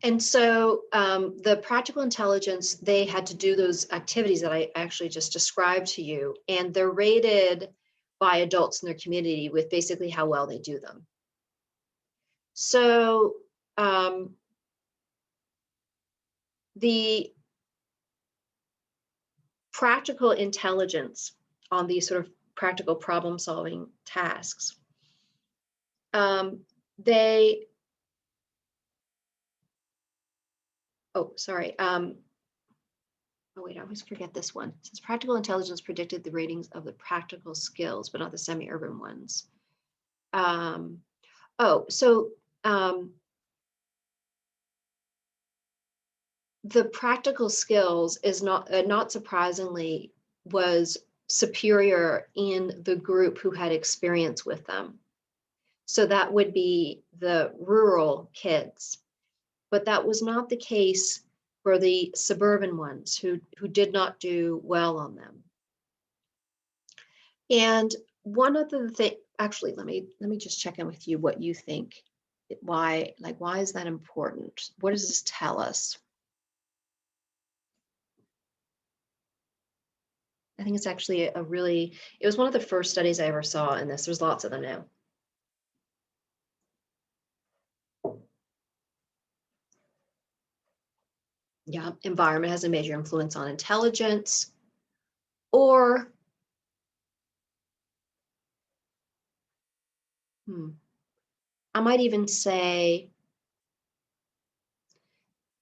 And so the practical intelligence, they had to do those activities that I actually just described to you, and they're rated by adults in their community with basically how well they do them. So the practical intelligence on these sort of practical problem solving tasks, oh, sorry. Oh, wait, I always forget this one. It says practical intelligence predicted the ratings of the practical skills, but not the semi-urban ones. The practical skills is not surprisingly was superior in the group who had experience with them. So that would be the rural kids, but that was not the case for the suburban ones who did not do well on them. And one of the things, actually, let me just check in with you what you think. Why is that important? What does this tell us? I think it's actually it was one of the first studies I ever saw in this. There's lots of them now. Yeah, environment has a major influence on intelligence, or I might even say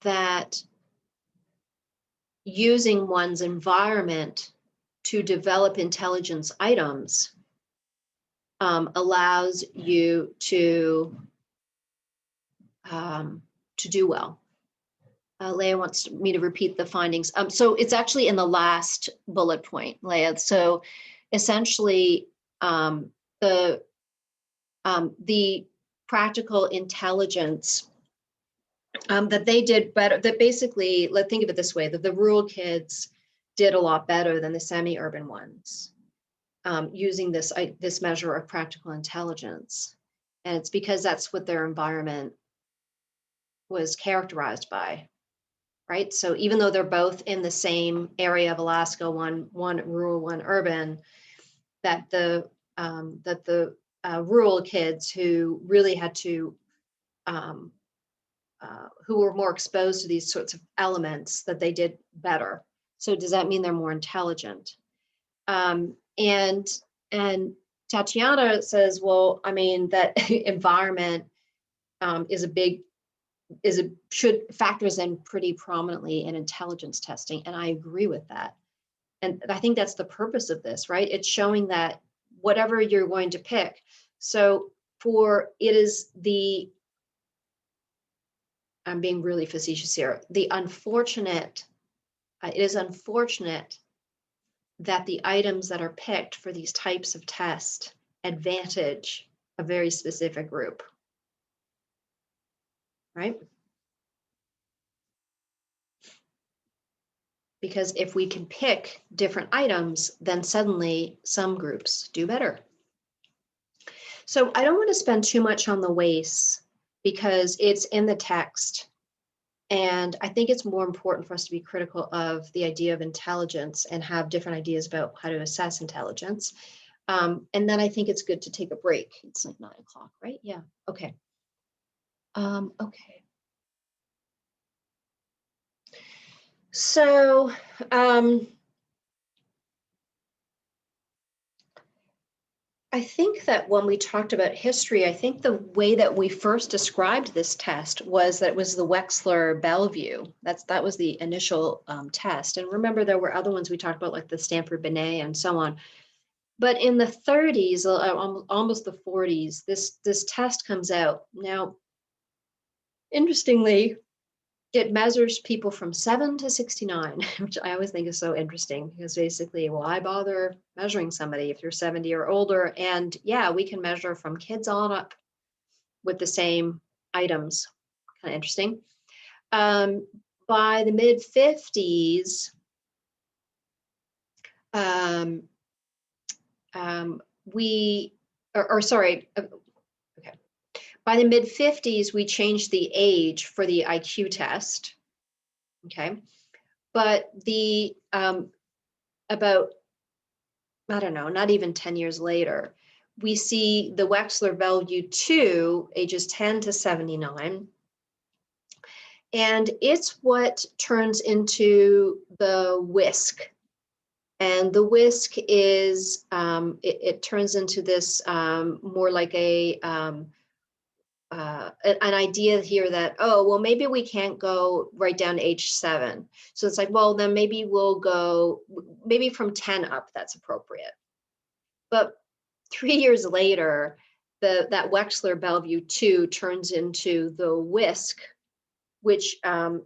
that using one's environment to develop intelligence items allows you to do well. Leah wants me to repeat the findings. So it's actually in the last bullet point, Leah. So essentially, the practical intelligence that they did better, that basically, let's think of it this way, that the rural kids did a lot better than the semi-urban ones using this measure of practical intelligence. And it's because that's what their environment was characterized by, right? So even though they're both in the same area of Alaska, one rural, one urban, that the rural kids who really had to, who were more exposed to these sorts of elements, that they did better. So does that mean they're more intelligent? And Tatiana says, well, I mean, that environment should factors in pretty prominently in intelligence testing. And I agree with that. And I think that's the purpose of this, right? It's showing that whatever you're going to pick. So I'm being really facetious here. It is unfortunate that the items that are picked for these types of tests advantage a very specific group, right? Because if we can pick different items, then suddenly some groups do better. So I don't want to spend too much on the WACE because it's in the text. And I think it's more important for us to be critical of the idea of intelligence and have different ideas about how to assess intelligence. And then I think it's good to take a break. It's like 9 o'clock, right? Yeah, okay. Okay. So, I think that when we talked about history, I think the way that we first described this test was that it was the Wexler-Bellevue. That was the initial test. And remember, there were other ones we talked about, like the Stanford-Binet and so on. But in the 30s, almost the 40s, this test comes out. Now, interestingly, it measures people from 7 to 69, which I always think is so interesting because basically, why bother measuring somebody if you're 70 or older? And yeah, we can measure from kids on up with the same items. Kind of interesting. By the mid 50s, by the mid 50s, we changed the age for the IQ test. Okay. But about, I don't know, not even 10 years later, we see the Wexler-Bellevue 2, ages 10 to 79. And it's what turns into the WISC. And the WISC is, it turns into this more like an idea here that, oh, well, maybe we can't go right down to age 7. So it's like, well, then maybe we'll go, maybe from 10 up, that's appropriate. But 3 years later, that Wexler-Bellevue 2 turns into the WISC, which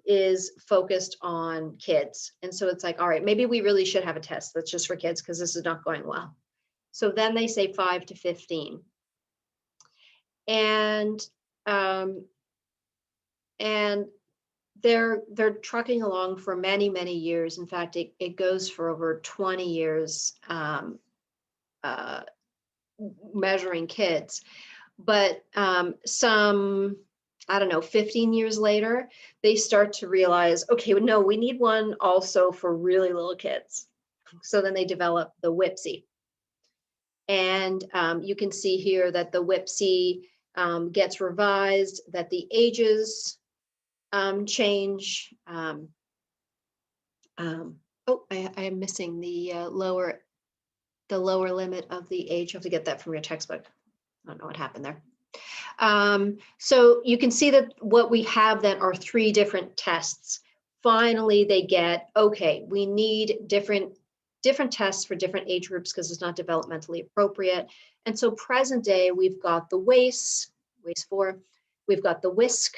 is focused on kids. And so it's like, all right, maybe we really should have a test that's just for kids because this is not going well. So then they say 5 to 15. And they're trucking along for many, many years. In fact, it goes for over 20 years measuring kids. But some, I don't know, 15 years later, they start to realize, okay, no, we need one also for really little kids. So then they develop the WIPSI. And you can see here that the WIPSI gets revised, that the ages change. Oh, I am missing the lower limit of the age. You have to get that from your textbook. I don't know what happened there. So you can see that what we have then are 3 different tests. Finally, they get, okay, we need different different tests for different age groups because it's not developmentally appropriate. And so present day, we've got the WACE 4, we've got the WISC,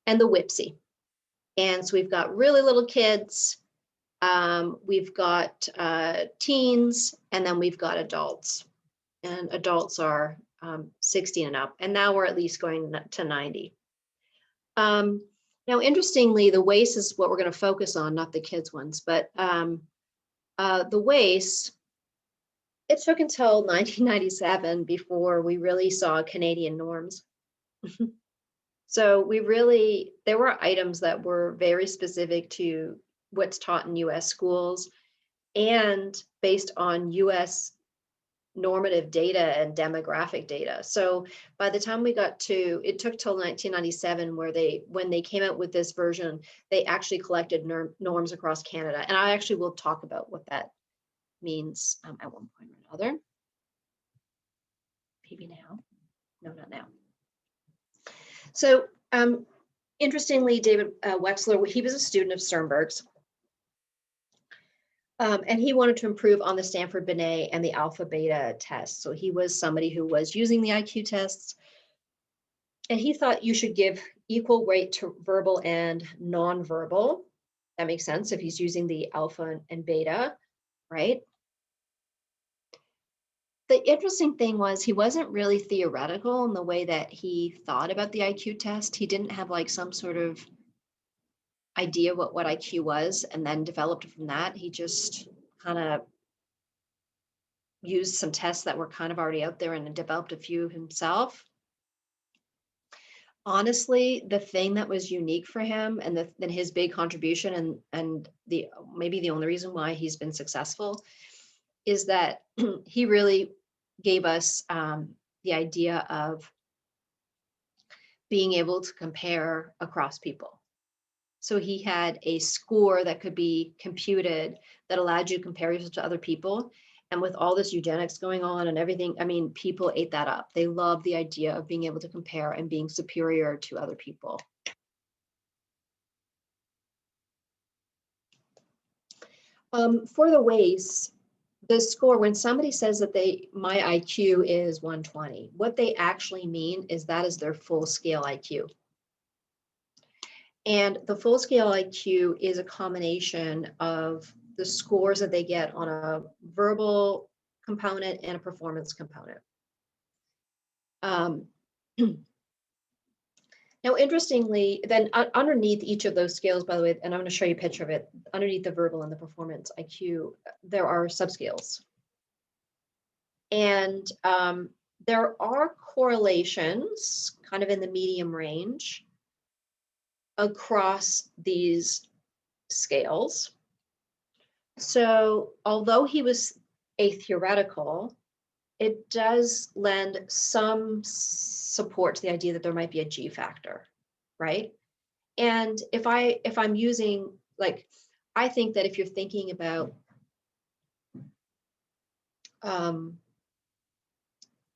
and the WIPSI. And so we've got really little kids, we've got teens, and then we've got adults. And adults are 16 and up. And now we're at least going to 90. Now, interestingly, the WACE is what we're going to focus on, not the kids ones. But the WACE, it took until 1997 before we really saw Canadian norms. So there were items that were very specific to what's taught in US schools and based on US normative data and demographic data. So by the time we got to, it took till 1997 when they came out with this version, they actually collected norms across Canada. And I actually will talk about what that means at one point or another. Maybe now. No, not now. So interestingly, David Wexler, he was a student of Sternberg's. And he wanted to improve on the Stanford Binet and the alpha beta tests. So he was somebody who was using the IQ tests. And he thought you should give equal weight to verbal and nonverbal. That makes sense if he's using the alpha and beta, right? The interesting thing was he wasn't really theoretical in the way that he thought about the IQ test. He didn't have like some sort of idea what IQ was and then developed from that. He just kind of used some tests that were kind of already out there and developed a few himself. Honestly, the thing that was unique for him and then his big contribution and maybe the only reason why he's been successful is that he really gave us the idea of being able to compare across people. So he had a score that could be computed that allowed you to compare yourself to other people. And with all this eugenics going on and everything, I mean, people ate that up. They loved the idea of being able to compare and being superior to other people. For the WACE, the score, when somebody says that my IQ is 120, what they actually mean is that is their full scale IQ. And the full scale IQ is a combination of the scores that they get on a verbal component and a performance component. Now, interestingly, then underneath each of those scales, by the way, and I'm going to show you a picture of it, underneath the verbal and the performance IQ, there are subscales. And there are correlations kind of in the medium range across these scales. So although he was a theoretical, it does lend some support to the idea that there might be a G factor, right? And if I'm using, like, I think that if you're thinking about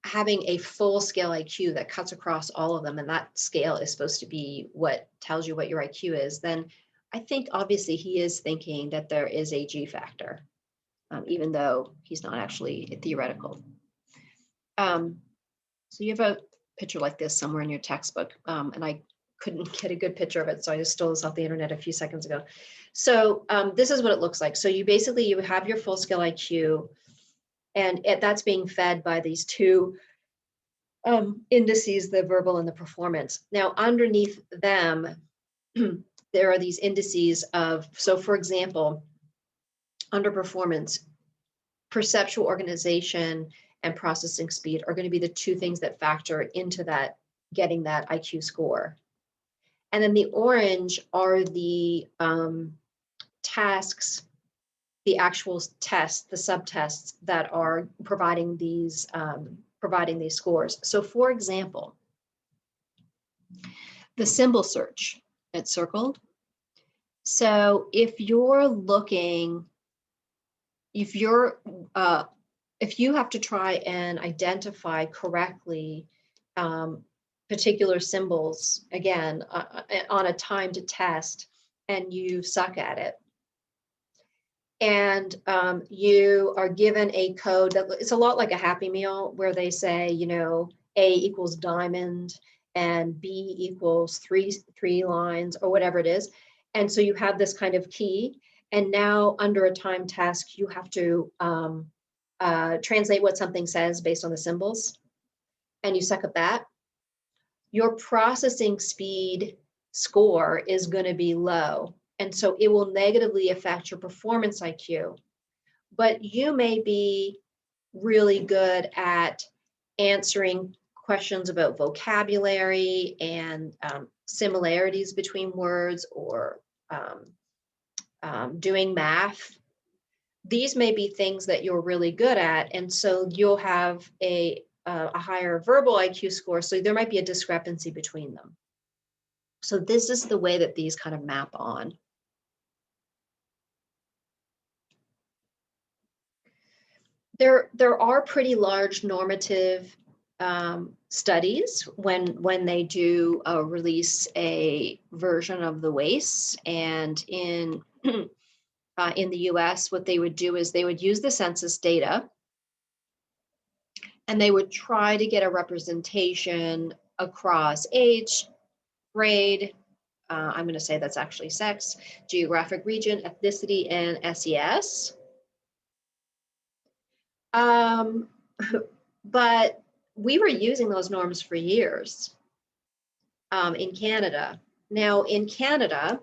having a full scale IQ that cuts across all of them, and that scale is supposed to be what tells you what your IQ is, then I think obviously he is thinking that there is a G factor, even though he's not actually theoretical. So you have a picture like this somewhere in your textbook, and I couldn't get a good picture of it, so I just stole this off the internet a few seconds ago. So this is what it looks like. So you have your full scale IQ, and that's being fed by these two indices, the verbal and the performance. Now, underneath them, there are these indices of, so for example, under performance, perceptual organization and processing speed are going to be the two things that factor into that, getting that IQ score. And then the orange are the tasks, the actual tests, the subtests that are providing these scores. So for example, the symbol search, it's circled. So if you're looking, if you have to try and identify correctly particular symbols, again, on a timed test, and you suck at it, And you are given a code that it's a lot like a Happy Meal, where they say, you know, A equals diamond and B equals three lines or whatever it is. And so you have this kind of key. And now under a time task, you have to translate what something says based on the symbols. And you suck at that. Your processing speed score is going to be low. And so it will negatively affect your performance IQ. But you may be really good at answering questions about vocabulary and similarities between words, or doing math. These may be things that you're really good at, and so you'll have a higher verbal IQ score, so there might be a discrepancy between them. So this is the way that these kind of map on. There are pretty large normative studies when they do release a version of the WAIS, and in the US, what they would do is they would use the census data, and they would try to get a representation across age, grade, I'm going to say that's actually sex, geographic region, ethnicity, and SES. But we were using those norms for years in Canada. Now in Canada,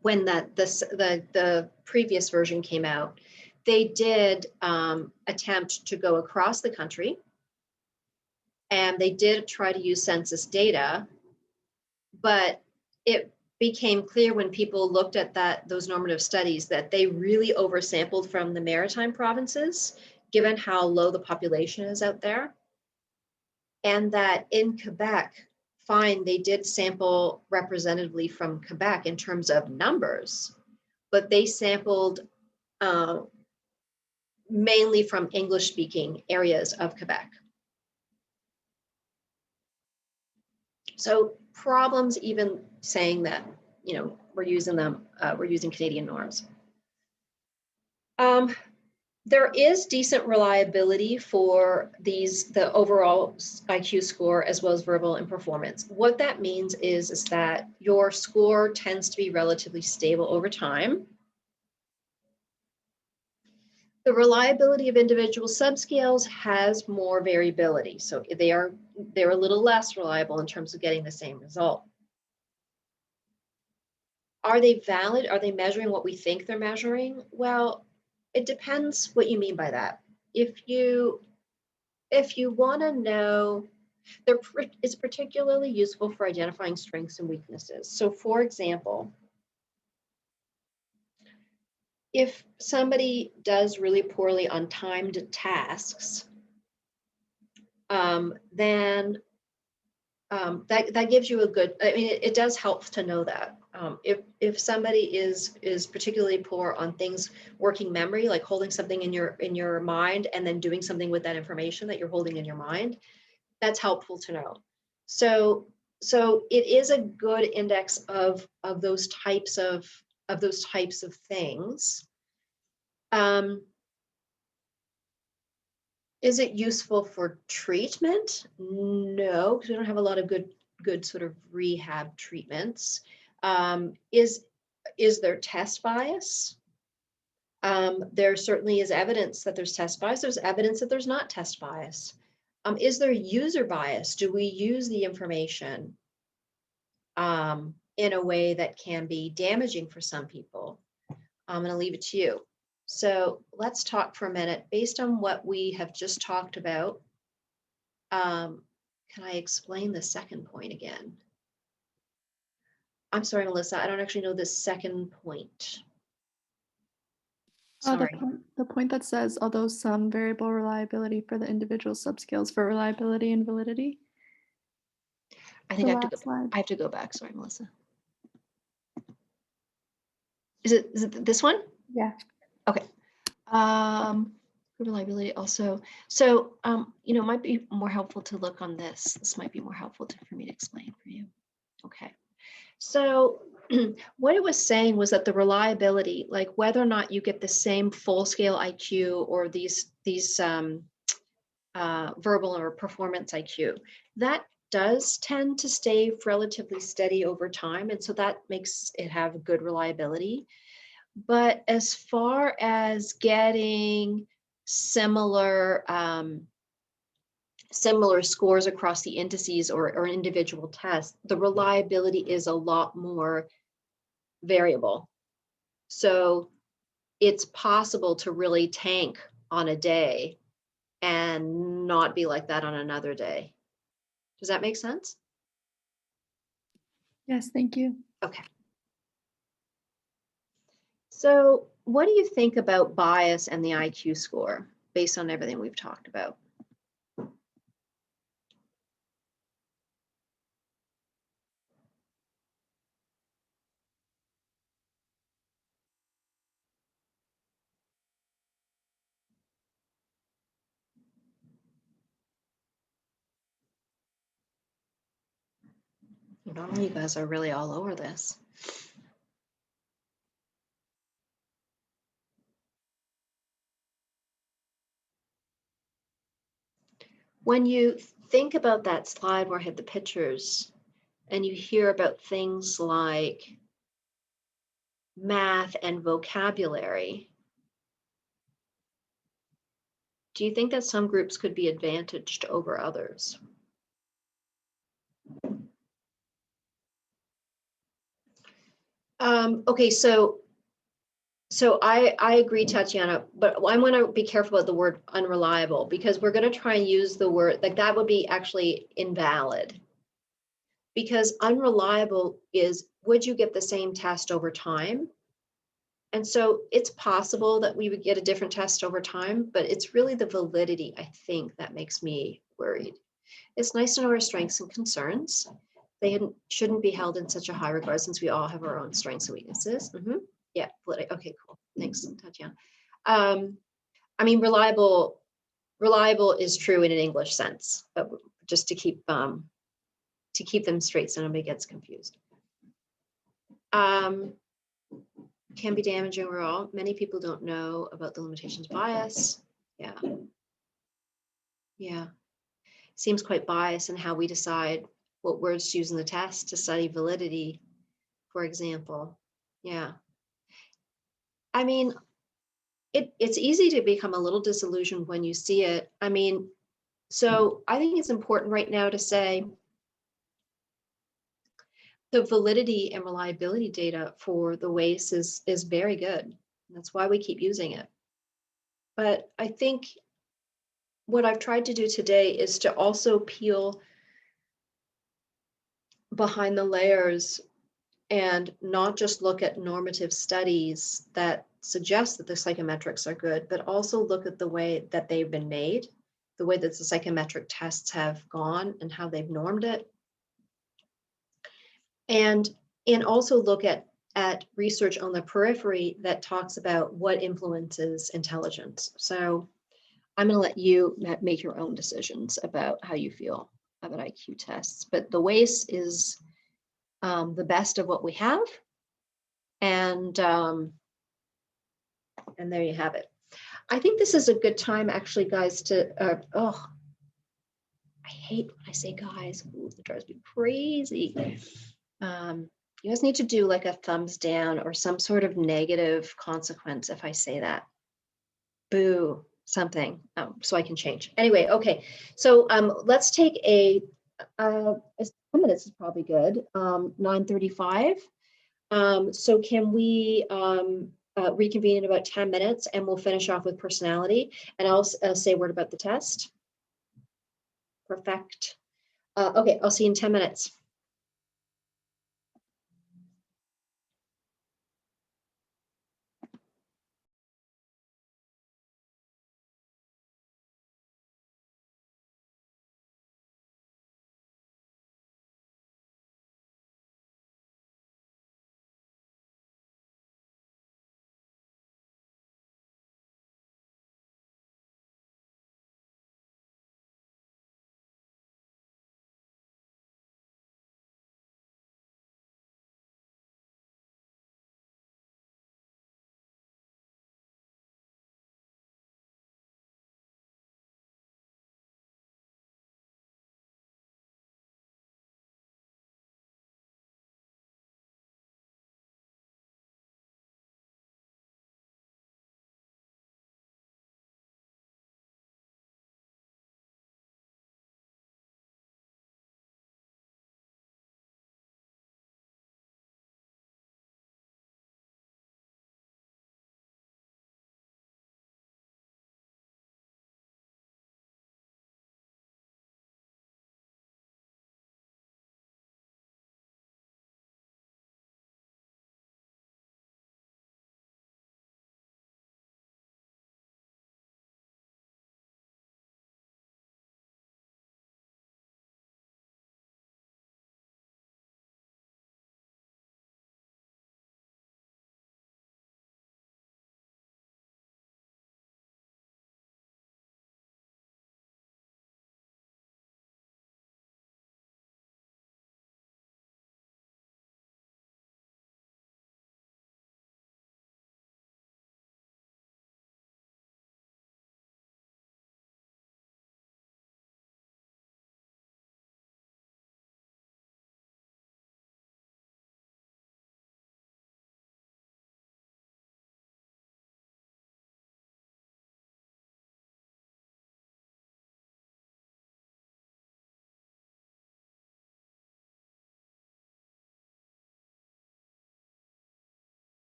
when the previous version came out, they did attempt to go across the country, and they did try to use census data, but it became clear when people looked at those normative studies that they really oversampled from the maritime provinces, given how low the population is out there. And that in Quebec, fine, they did sample representatively from Quebec in terms of numbers, but they sampled mainly from English-speaking areas of Quebec. So problems even saying that, you know, we're using Canadian norms. There is decent reliability for the overall IQ score, as well as verbal and performance. What that means is that your score tends to be relatively stable over time. The reliability of individual subscales has more variability, so they're a little less reliable in terms of getting the same result. Are they valid? Are they measuring what we think they're measuring? Well, it depends what you mean by that. If you want to know, it's particularly useful for identifying strengths and weaknesses. So for example, if somebody does really poorly on timed tasks, then that gives you a good, I mean, it does help to know that. If somebody is particularly poor on things working memory, like holding something in your mind and then doing something with that information that you're holding in your mind, that's helpful to know. So it is a good index of those types of things. Is it useful for treatment? No, because we don't have a lot of good sort of rehab treatments. Is there test bias? There certainly is evidence that there's test bias. There's evidence that there's not test bias. Is there user bias? Do we use the information in a way that can be damaging for some people? I'm going to leave it to you. So let's talk for a minute. Based on what we have just talked about, can I explain the second point again? I'm sorry, Melissa, I don't actually know the second point. Sorry. The point that says, although some variable reliability for the individual subscales for reliability and validity. I think I have to go back. Sorry, Melissa. Is it this one? Yeah. Okay. Reliability also. So, you know, it might be more helpful to look on this. This might be more helpful for me to explain for you. Okay. So what it was saying was that the reliability, like whether or not you get the same full scale IQ or these verbal or performance IQ, that does tend to stay relatively steady over time. And so that makes it have good reliability. But as far as getting similar similar scores across the indices or individual tests, the reliability is a lot more variable. So it's possible to really tank on a day and not be like that on another day. Does that make sense? Yes, thank you. Okay. So what do you think about bias and the IQ score based on everything we've talked about? You guys are really all over this. When you think about that slide where I had the pictures and you hear about things like math and vocabulary, do you think that some groups could be advantaged over others? Okay, so I agree, Tatiana, but I want to be careful about the word unreliable because we're going to try and use the word like that would be actually invalid. Because unreliable is, would you get the same test over time? And so it's possible that we would get a different test over time, but it's really the validity, I think, that makes me worried. It's nice to know our strengths and concerns. They shouldn't be held in such a high regard since we all have our own strengths and weaknesses. Yeah, validity. Okay, cool. Thanks, Tatiana. I mean, reliable is true in an English sense, but just to keep them straight so nobody gets confused. Can be damaging overall. Many people don't know about the limitations of bias. Yeah. Seems quite biased in how we decide what words to use in the test to study validity, for example. Yeah. I mean, it's easy to become a little disillusioned when you see it. I mean, so I think it's important right now to say the validity and reliability data for the WACE is very good. That's why we keep using it. But I think what I've tried to do today is to also peel behind the layers and not just look at normative studies that suggest that the psychometrics are good, but also look at the way that they've been made, the way that the psychometric tests have gone and how they've normed it. And also look at research on the periphery that talks about what influences intelligence. So I'm going to let you make your own decisions about how you feel about IQ tests. But the WACE is the best of what we have. And there you have it. I think this is a good time, actually, guys, to, I hate when I say guys. Ooh, it drives me crazy. You guys need to do like a thumbs down or some sort of negative consequence if I say that. Boo, something, so I can change. Anyway, okay, so let's take 10 minutes is probably good, 9:35. So can we reconvene in about 10 minutes and we'll finish off with personality and I'll say a word about the test. Perfect. Okay, I'll see you in 10 minutes.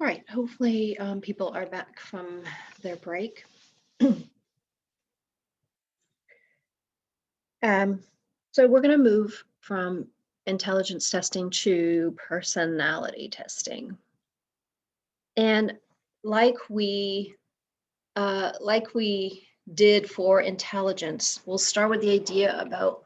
All right, hopefully people are back from their break. So we're going to move from intelligence testing to personality testing. And like we did for intelligence, we'll start with the idea about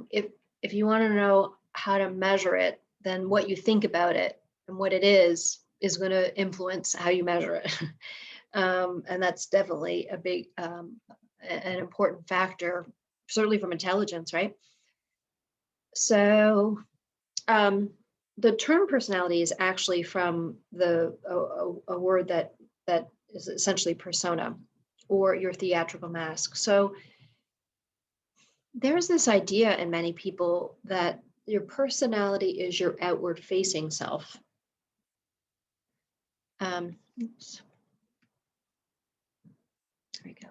if you want to know how to measure it, then what you think about it and what it is going to influence how you measure it. And that's definitely a big, an important factor, certainly from intelligence, right? So the term personality is actually from a word that is essentially persona, or your theatrical mask. So there's this idea in many people that your personality is your outward facing self. Oops. There we go.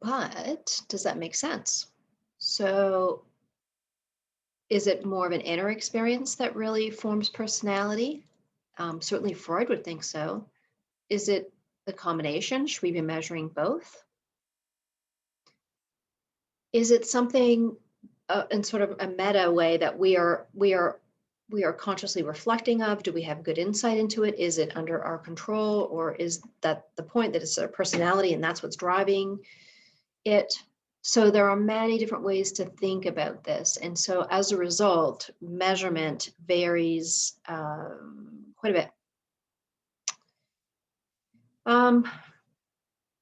But does that make sense? So is it more of an inner experience that really forms personality? Certainly Freud would think so. Is it the combination? Should we be measuring both? Is it something in sort of a meta way that we are consciously reflecting of? Do we have good insight into it? Is it under our control, or is that the point that it's a personality and that's what's driving it? So there are many different ways to think about this. And so as a result, measurement varies quite a bit.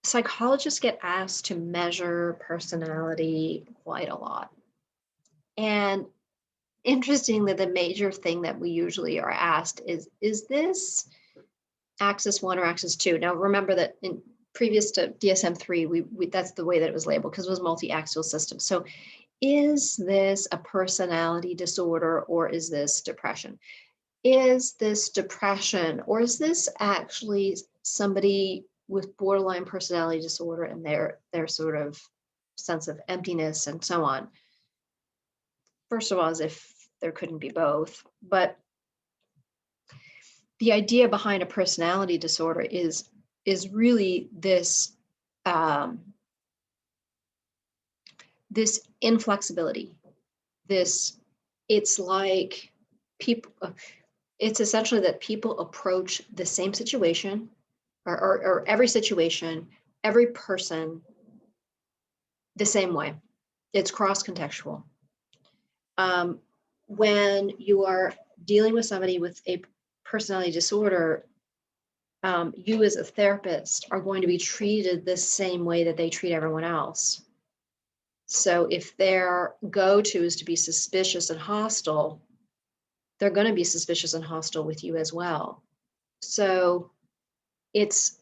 Psychologists get asked to measure personality quite a lot. And interestingly, the major thing that we usually are asked is this axis 1 or axis 2? Now, remember that in previous to DSM-3, we that's the way that it was labeled because it was multi-axial system. So is this a personality disorder, or is this depression? Is this depression, or is this actually somebody with borderline personality disorder and their sort of sense of emptiness and so on? First of all, as if there couldn't be both, but the idea behind a personality disorder is really this this inflexibility. It's like people. It's essentially that people approach the same situation, or every situation, every person, the same way. It's cross-contextual. When you are dealing with somebody with a personality disorder, you as a therapist are going to be treated the same way that they treat everyone else. So if their go-to is to be suspicious and hostile, they're going to be suspicious and hostile with you as well. So it's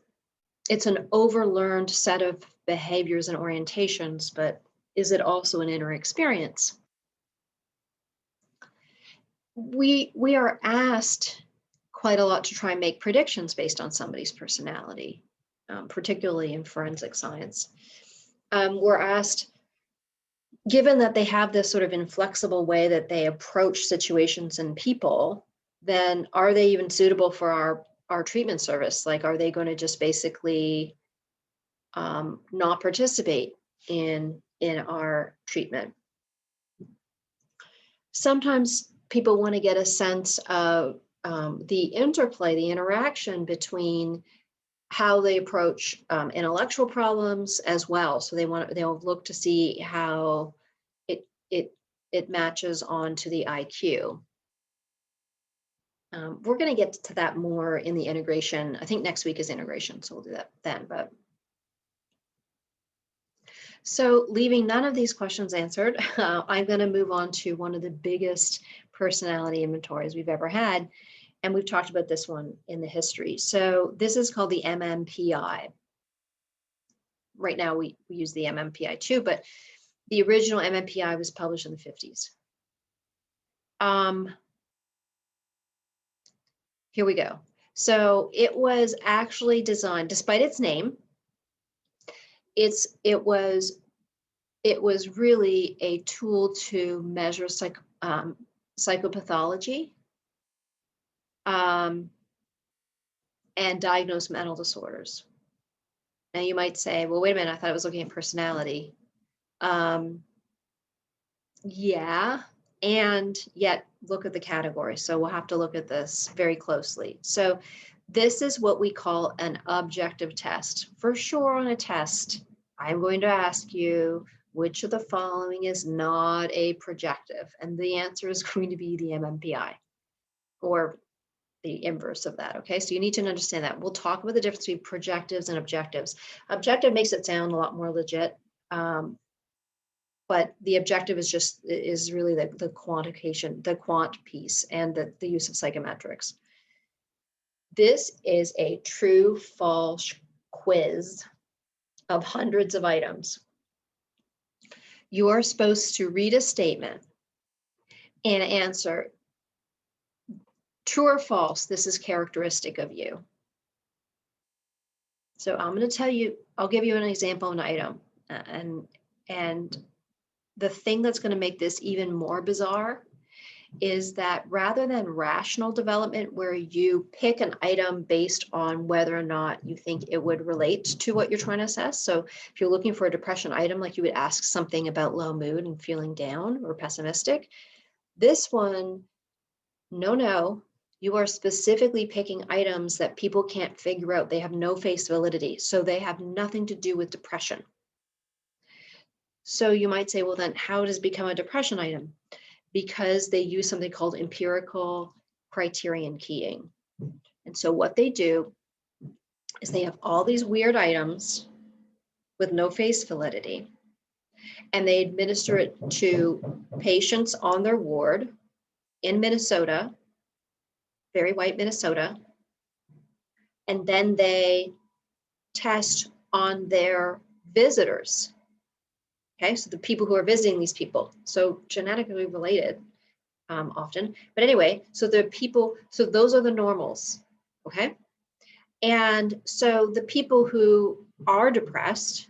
an overlearned set of behaviors and orientations, but is it also an inner experience? We are asked quite a lot to try and make predictions based on somebody's personality, particularly in forensic science. We're asked, given that they have this sort of inflexible way that they approach situations and people, then are they even suitable for our treatment service? Like, are they going to just basically not participate in our treatment? Sometimes people want to get a sense of the interplay, the interaction between how they approach intellectual problems as well. So they'll look to see how it matches onto the IQ. We're going to get to that more in the integration. I think next week is integration, so we'll do that then. But so leaving none of these questions answered, I'm going to move on to one of the biggest personality inventories we've ever had. And we've talked about this one in the history. So this is called the Mmpi. Right now we use the Mmpi too, but the original Mmpi was published in the 50s. Here we go. So it was actually designed, despite its name, it was really a tool to measure psychopathology and diagnose mental disorders. Now you might say, well, wait a minute, I thought I was looking at personality. Yeah, and yet look at the category. So we'll have to look at this very closely. So this is what we call an objective test. For sure on a test, I'm going to ask you, which of the following is not a projective? And the answer is going to be the MMPI, or the inverse of that, okay? So you need to understand that. We'll talk about the difference between projectives and objectives. Objective makes it sound a lot more legit, but the objective is really the quantification, the quant piece, and the use of psychometrics. This is a true false quiz of hundreds of items. You are supposed to read a statement and answer true or false, this is characteristic of you. So I'm going to tell you, I'll give you an example of an item. And the thing that's going to make this even more bizarre is that rather than rational development, where you pick an item based on whether or not you think it would relate to what you're trying to assess. So if you're looking for a depression item, like you would ask something about low mood and feeling down or pessimistic, this one, no, you are specifically picking items that people can't figure out. They have no face validity, so they have nothing to do with depression. So you might say, well, then how does it become a depression item? Because they use something called empirical criterion keying. And so what they do is they have all these weird items with no face validity, and they administer it to patients on their ward in Minnesota, very white Minnesota, and then they test on their visitors. Okay, so the people who are visiting these people, so genetically related often. But anyway, so the people, so those are the normals, okay? And so the people who are depressed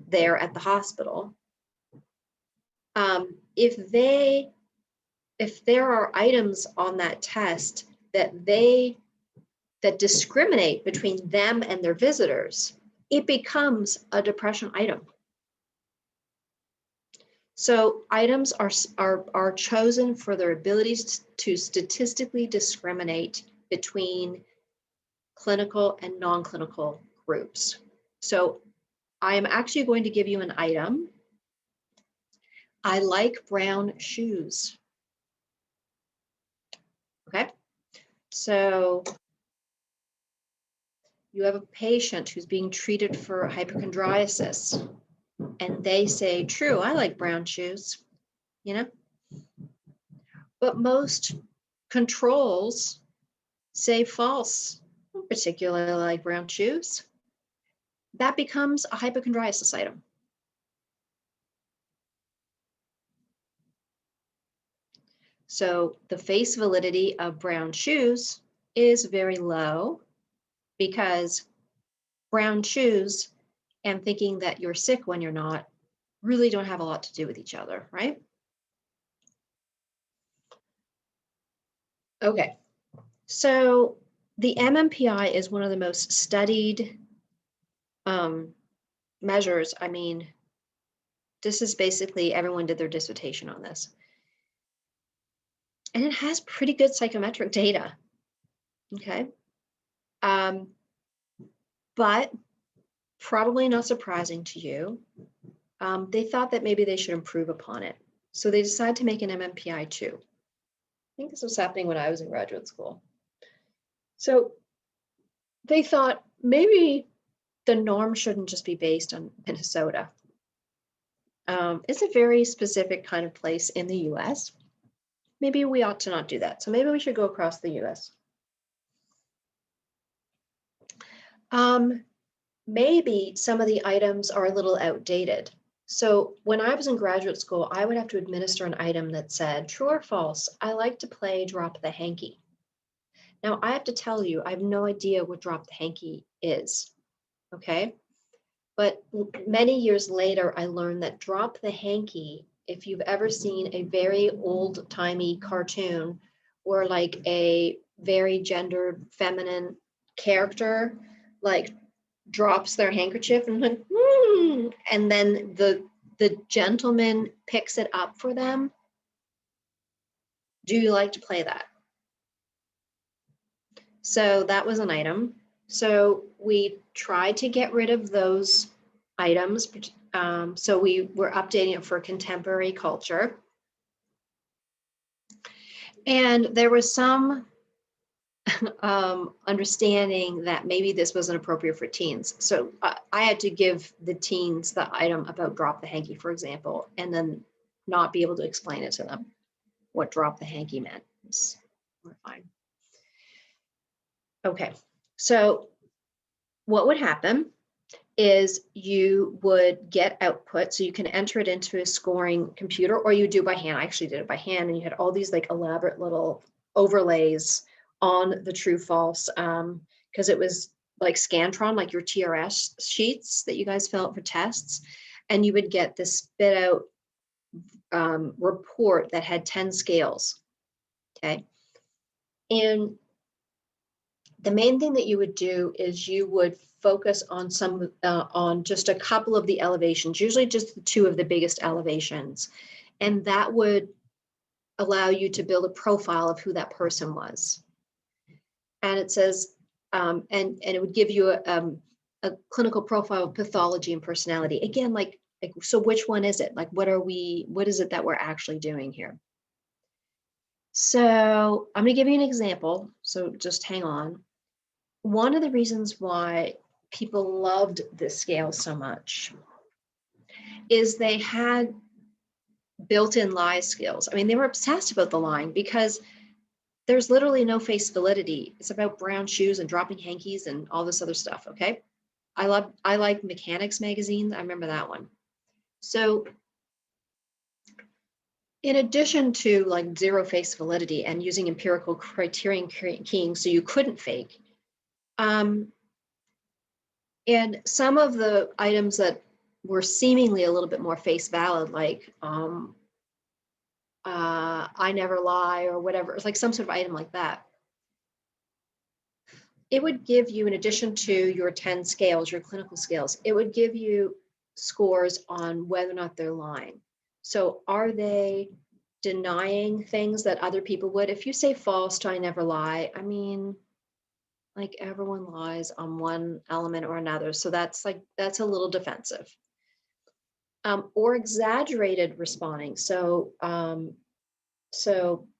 there at the hospital, if there are items on that test that discriminate between them and their visitors, it becomes a depression item. So items are chosen for their abilities to statistically discriminate between clinical and non-clinical groups. So I am actually going to give you an item. I like brown shoes. Okay, so you have a patient who's being treated for hypochondriasis, and they say, true, I like brown shoes, you know? But most controls say false, I don't particularly like brown shoes. That becomes a hypochondriasis item. So the face validity of brown shoes is very low, because brown shoes and thinking that you're sick when you're not really don't have a lot to do with each other, right? Okay, so the MMPI is one of the most studied measures. I mean, this is basically, everyone did their dissertation on this. And it has pretty good psychometric data, okay? But probably not surprising to you, they thought that maybe they should improve upon it. So they decided to make an MMPI 2. I think this was happening when I was in graduate school. So they thought maybe the norm shouldn't just be based on Minnesota. It's a very specific kind of place in the US. Maybe we ought to not do that. So maybe we should go across the US. Maybe some of the items are a little outdated. So when I was in graduate school, I would have to administer an item that said, true or false, I like to play drop the hanky. Now I have to tell you, I have no idea what drop the hanky is, okay? But many years later, I learned that drop the hanky, if you've ever seen a very old-timey cartoon or like a very gendered, feminine character, like drops their handkerchief and like, and then the gentleman picks it up for them. Do you like to play that? So that was an item. So we tried to get rid of those items. So we were updating it for contemporary culture. And there was some understanding that maybe this wasn't appropriate for teens. So I had to give the teens the item about drop the hanky, for example, and then not be able to explain it to them, what drop the hanky meant. It's horrifying. Okay, so what would happen is you would get output, so you can enter it into a scoring computer, or you do by hand. I actually did it by hand, and you had all these like elaborate little overlays on the true false, because it was like Scantron, like your TRS sheets that you guys fill out for tests, and you would get this spit out report that had 10 scales. Okay, and the main thing that you would do is you would focus on on just a couple of the elevations, usually just the two of the biggest elevations, and that would allow you to build a profile of who that person was. And it says, and it would give you a clinical profile of pathology and personality. Again, like, so which one is it? Like, what is it that we're actually doing here? So I'm going to give you an example. So just hang on. One of the reasons why people loved this scale so much is they had built-in lie skills. I mean, they were obsessed about the lying because there's literally no face validity. It's about brown shoes and dropping hankies and all this other stuff, okay? I like mechanics magazines. I remember that one. So in addition to like zero face validity and using empirical criterion keying so you couldn't fake, and some of the items that were seemingly a little bit more face valid, like I never lie or whatever, it's like some sort of item like that. It would give you, in addition to your 10 scales, your clinical scales, it would give you scores on whether or not they're lying. So are they denying things that other people would? If you say false to I never lie, I mean, like everyone lies on one element or another. So that's a little defensive. Or exaggerated responding. So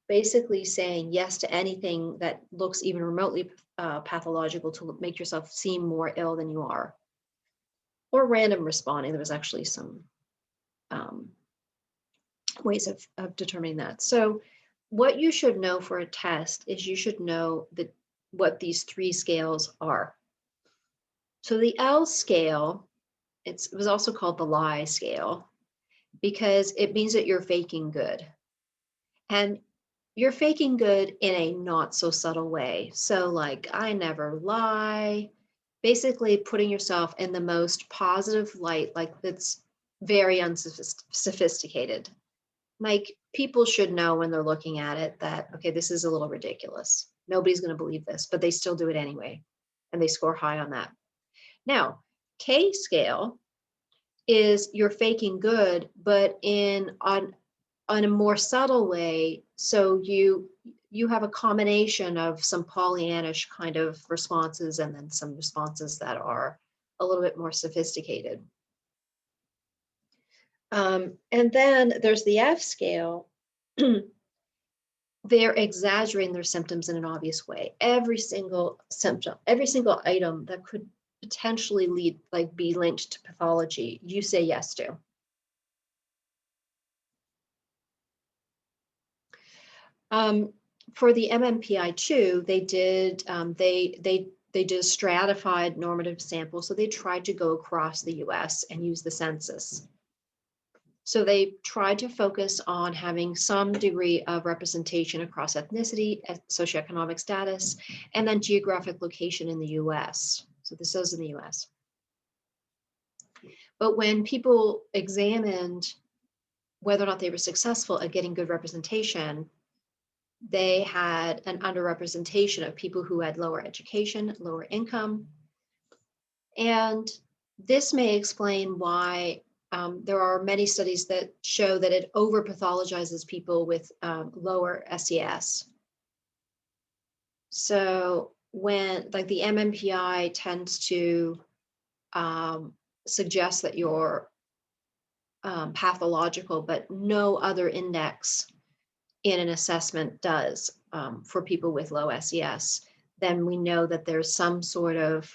basically saying yes to anything that looks even remotely pathological to make yourself seem more ill than you are. Or random responding. There was actually some ways of determining that. So what you should know for a test is you should know what these three scales are. So the L scale, it was also called the lie scale because it means that you're faking good. And you're faking good in a not so subtle way. So like, I never lie, basically putting yourself in the most positive light, like that's very unsophisticated. Like people should know when they're looking at it that, okay, this is a little ridiculous. Nobody's going to believe this, but they still do it anyway. And they score high on that. Now, K scale is you're faking good, but on a more subtle way. So you have a combination of some Pollyannish kind of responses and then some responses that are a little bit more sophisticated. And then there's the F scale. They're exaggerating their symptoms in an obvious way. Every single symptom, every single item that could potentially be linked to pathology, you say yes to. For the MMPI2, they did they did a stratified normative sample, so they tried to go across the U.S. and use the census. So they tried to focus on having some degree of representation across ethnicity, socioeconomic status, and then geographic location in the U.S. So this is in the U.S. But when people examined whether or not they were successful at getting good representation, they had an underrepresentation of people who had lower education, lower income. And this may explain why there are many studies that show that it over-pathologizes people with lower SES. So when, like, the MMPI tends to suggest that you're pathological, but no other index in an assessment does for people with low SES, then we know that there's some sort of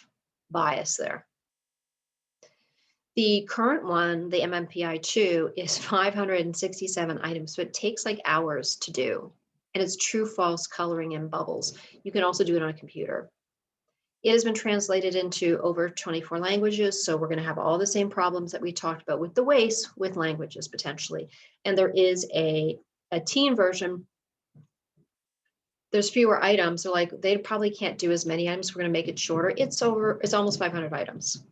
bias there. The current one, the MMPI-2, is 567 items, so it takes like hours to do. And it's true false coloring in bubbles. You can also do it on a computer. It has been translated into over 24 languages, so we're going to have all the same problems that we talked about with the WACE with languages potentially. And there is a teen version. There's fewer items, so like they probably can't do as many items. We're going to make it shorter. It's almost 500 items.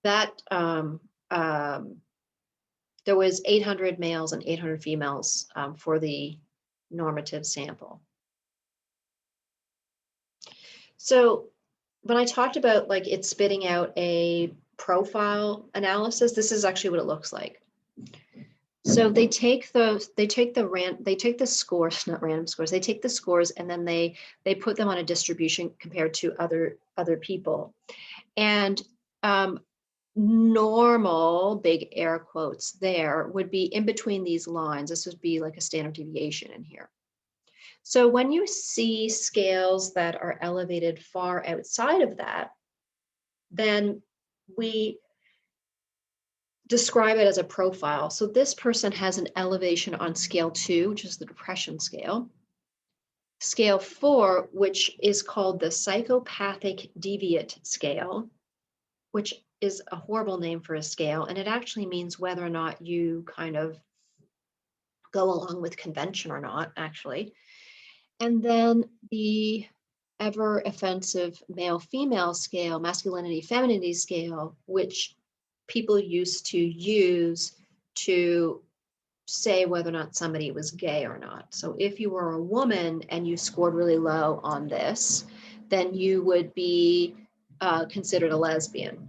That there was 800 males and 800 females for the normative sample. So when I talked about like it spitting out a profile analysis, this is actually what it looks like. So they take the scores, not random scores, they take the scores and then they put them on a distribution compared to other people. And normal, big air quotes there, would be in between these lines. This would be like a standard deviation in here. So when you see scales that are elevated far outside of that, then we describe it as a profile. So this person has an elevation on scale 2, which is the depression scale. Scale 4, which is called the psychopathic deviate scale, which is a horrible name for a scale. And it actually means whether or not you kind of go along with convention or not, actually. And then the ever offensive male-female scale, masculinity-femininity scale, which people used to use to say whether or not somebody was gay or not. So if you were a woman and you scored really low on this, then you would be considered a lesbian.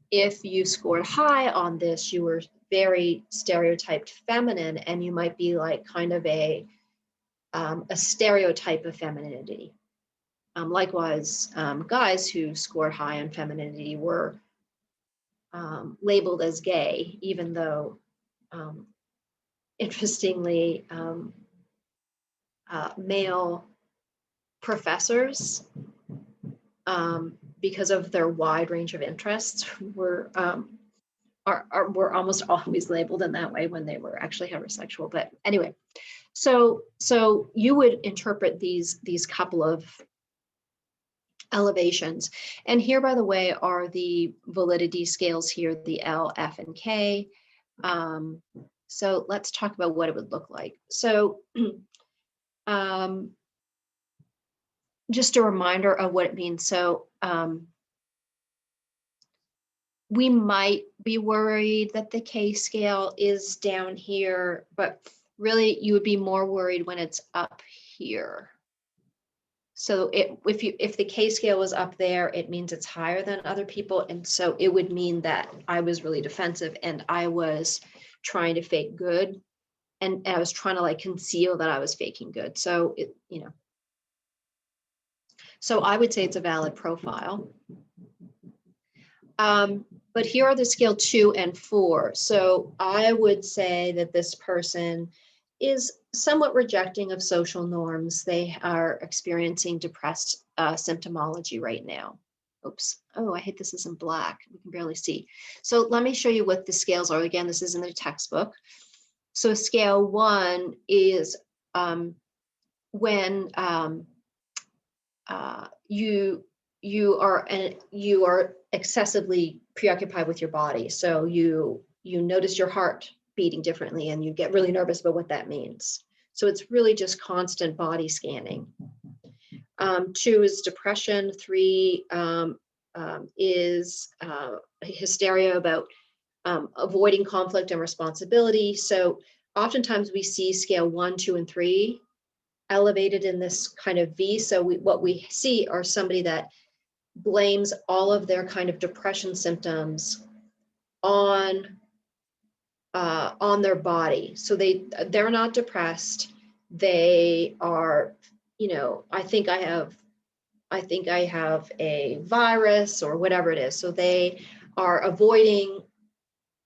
If you scored high on this, you were very stereotyped feminine, and you might be like kind of a stereotype of femininity. Likewise, guys who scored high on femininity were labeled as gay, even though, interestingly, male professors, because of their wide range of interests, were almost always labeled in that way when they were actually heterosexual. But anyway, so you would interpret these couple of elevations. And here, by the way, are the validity scales here, the L, F, and K. So let's talk about what it would look like. So just a reminder of what it means. So we might be worried that the K scale is down here, but really you would be more worried when it's up here. So if the K scale was up there, it means it's higher than other people. And so it would mean that I was really defensive and I was trying to fake good. And I was trying to like conceal that I was faking good. So so I would say it's a valid profile. But here are the scale 2 and 4. So I would say that this person is somewhat rejecting of social norms. They are experiencing depressed symptomology right now. Oops. Oh, I hate this is in black. We can barely see. So let me show you what the scales are. Again, this is in the textbook. So scale 1 is when you are excessively preoccupied with your body. So you notice your heart beating differently and you get really nervous about what that means. So it's really just constant body scanning. 2 is depression. 3 is hysteria about avoiding conflict and responsibility. So oftentimes we see scale 1, 2, and 3 elevated in this kind of V. So what we see are somebody that blames all of their kind of depression symptoms on their body. So they're not depressed. They are, you know, I think I have a virus or whatever it is. So they are avoiding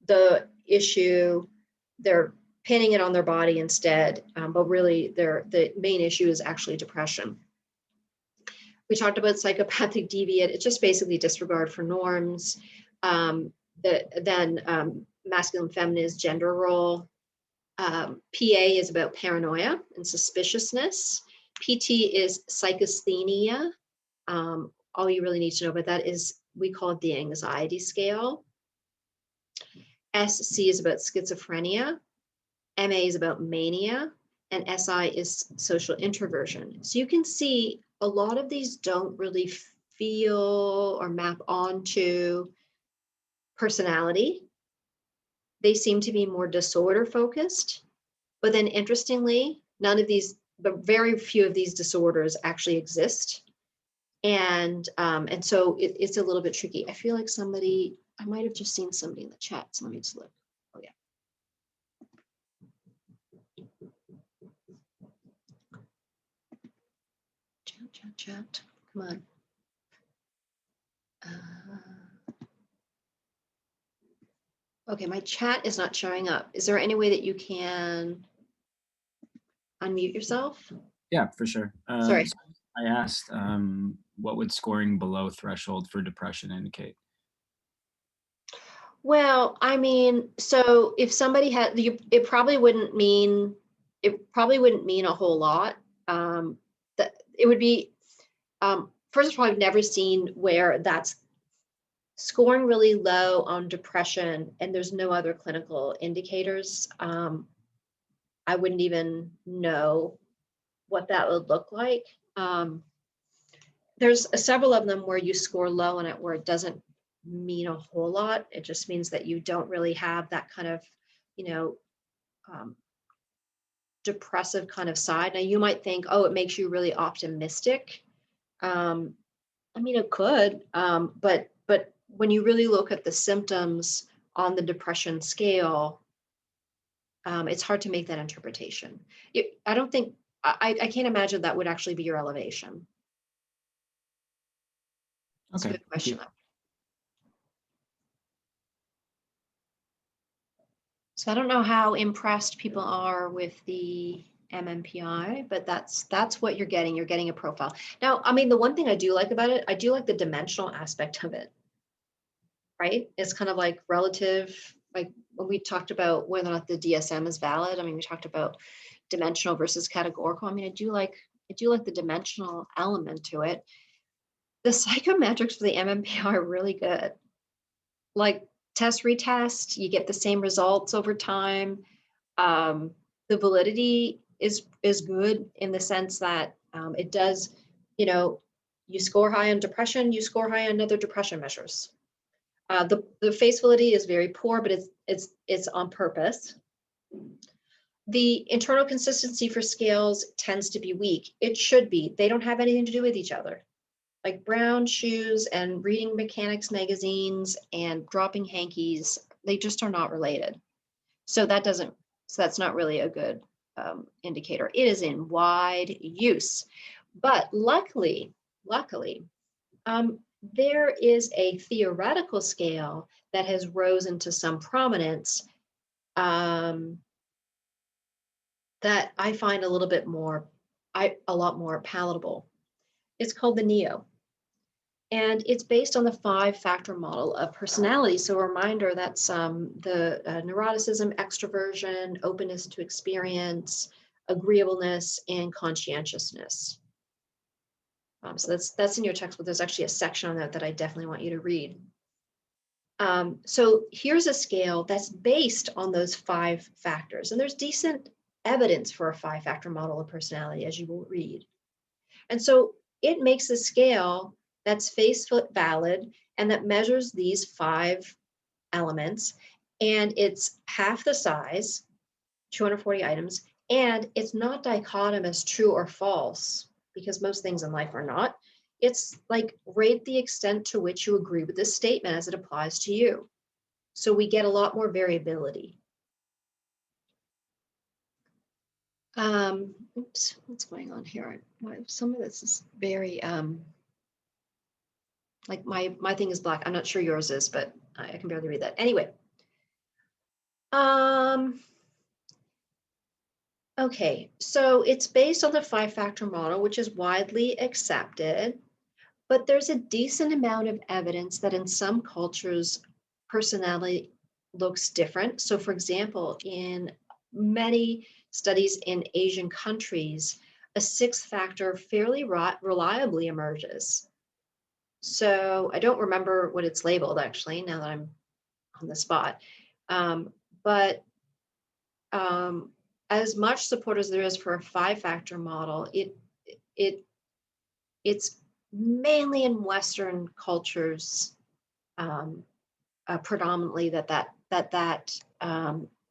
the issue. They're pinning it on their body instead, but really the main issue is actually depression. We talked about psychopathic deviant. It's just basically disregard for norms. Then masculine feminine is gender role. PA is about paranoia and suspiciousness. PT is psychasthenia. All you really need to know about that is we call it the anxiety scale. SC is about schizophrenia. MA is about mania. And SI is social introversion. So you can see a lot of these don't really feel or map onto personality. They seem to be more disorder focused. But then interestingly, but very few of these disorders actually exist. And so it's a little bit tricky. I feel like I might have just seen somebody in the chat. So let me just look. Oh yeah. Chat. Come on. Okay, my chat is not showing up. Is there any way that you can unmute yourself? Yeah, for sure. Sorry. So I asked, what would scoring below threshold for depression indicate? Well, I mean, so if somebody had, it probably wouldn't mean a whole lot. That it would be, first of all, I've never seen where that's scoring really low on depression and there's no other clinical indicators. I wouldn't even know what that would look like. There's several of them where you score low on it where it doesn't mean a whole lot. It just means that you don't really have that kind of, depressive kind of side. Now you might think, oh, it makes you really optimistic. I mean, it could, but when you really look at the symptoms on the depression scale, it's hard to make that interpretation. I don't think, I can't imagine that would actually be your elevation. That's a good question. So I don't know how impressed people are with the MMPI, but that's what you're getting. You're getting a profile. Now, I mean, the one thing I do like about it, I do like the dimensional aspect of it, right? It's kind of like relative, like when we talked about whether or not the DSM is valid. I mean, we talked about dimensional versus categorical. I mean, I do like the dimensional element to it. The psychometrics for the MMPI are really good. Like test retest, you get the same results over time. The validity is good in the sense that it does, you score high on depression, you score high on other depression measures. The face validity is very poor, but it's on purpose. The internal consistency for scales tends to be weak. It should be. They don't have anything to do with each other. Like brown shoes and reading mechanics magazines and dropping hankies, they just are not related. So that's not really a good indicator. It is in wide use, but luckily, there is a theoretical scale that has risen to some prominence that I find a lot more palatable. It's called the NEO. And it's based on the 5-factor model of personality. So a reminder, that's the neuroticism, extroversion, openness to experience, agreeableness, and conscientiousness. So that's in your textbook. There's actually a section on that I definitely want you to read. So here's a scale that's based on those 5 factors. And there's decent evidence for a 5-factor model of personality, as you will read. And so it makes a scale that's face valid and that measures these 5 elements, and it's half the size, 240 items, And it's not dichotomous, true or false, because most things in life are not. It's like rate the extent to which you agree with this statement as it applies to you. So we get a lot more variability. Oops, what's going on here? Some of this is very, like my thing is black. I'm not sure yours is, but I can barely read that. Anyway. Okay, so it's based on the 5-factor model, which is widely accepted, but there's a decent amount of evidence that in some cultures, personality looks different. So for example, in many studies in Asian countries, a 6th factor fairly reliably emerges. So I don't remember what it's labeled actually, now that I'm on the spot. But as much support as there is for a 5-factor model, it's mainly in Western cultures, predominantly that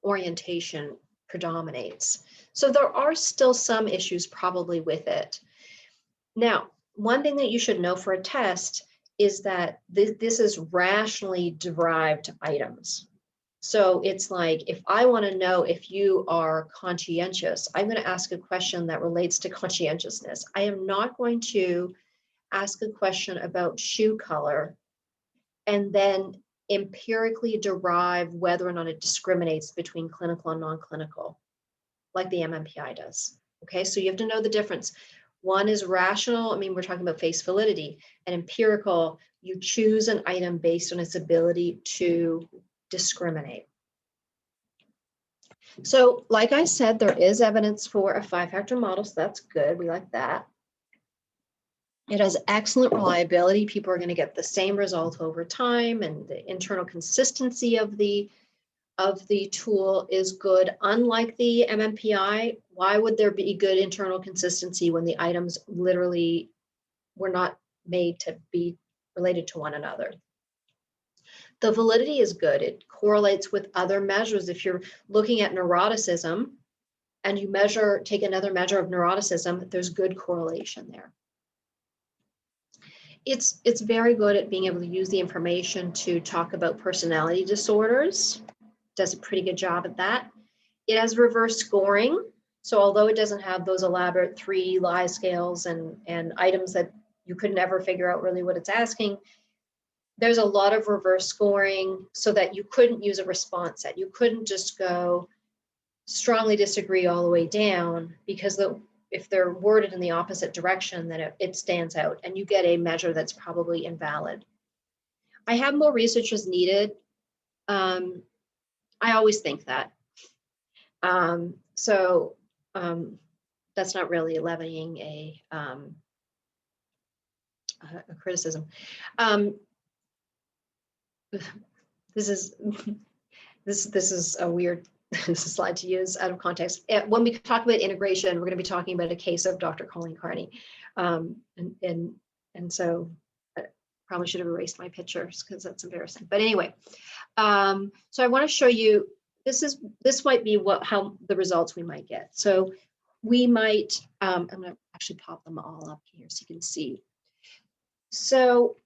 orientation predominates. So there are still some issues probably with it. Now, one thing that you should know for a test is that this is rationally derived items. So it's like, if I want to know if you are conscientious, I'm going to ask a question that relates to conscientiousness. I am not going to ask a question about shoe color and then empirically derive whether or not it discriminates between clinical and non-clinical, like the MMPI does. Okay, so you have to know the difference. One is rational, I mean, we're talking about face validity, and empirical, you choose an item based on its ability to discriminate. So like I said, there is evidence for a 5-factor model, so that's good. We like that. It has excellent reliability. People are going to get the same result over time, and the internal consistency of the tool is good. Unlike the MMPI, why would there be good internal consistency when the items literally were not made to be related to one another? The validity is good. It correlates with other measures. If you're looking at neuroticism and you take another measure of neuroticism, there's good correlation there. It's very good at being able to use the information to talk about personality disorders. Does a pretty good job at that. It has reverse scoring. So although it doesn't have those elaborate 3 lie scales and items that you could never figure out really what it's asking, there's a lot of reverse scoring so that you couldn't use a response set. You couldn't just go strongly disagree all the way down, because if they're worded in the opposite direction, then it stands out and you get a measure that's probably invalid. I have more research as needed. I always think that. That's not really levying a criticism. This is a weird slide to use out of context. When we talk about integration, we're going to be talking about a case of Dr. Colleen Carney, and so I probably should have erased my pictures because that's embarrassing. But anyway, so I want to show you. This might be how the results we might get. So we might. I'm going to actually pop them all up here so you can see. So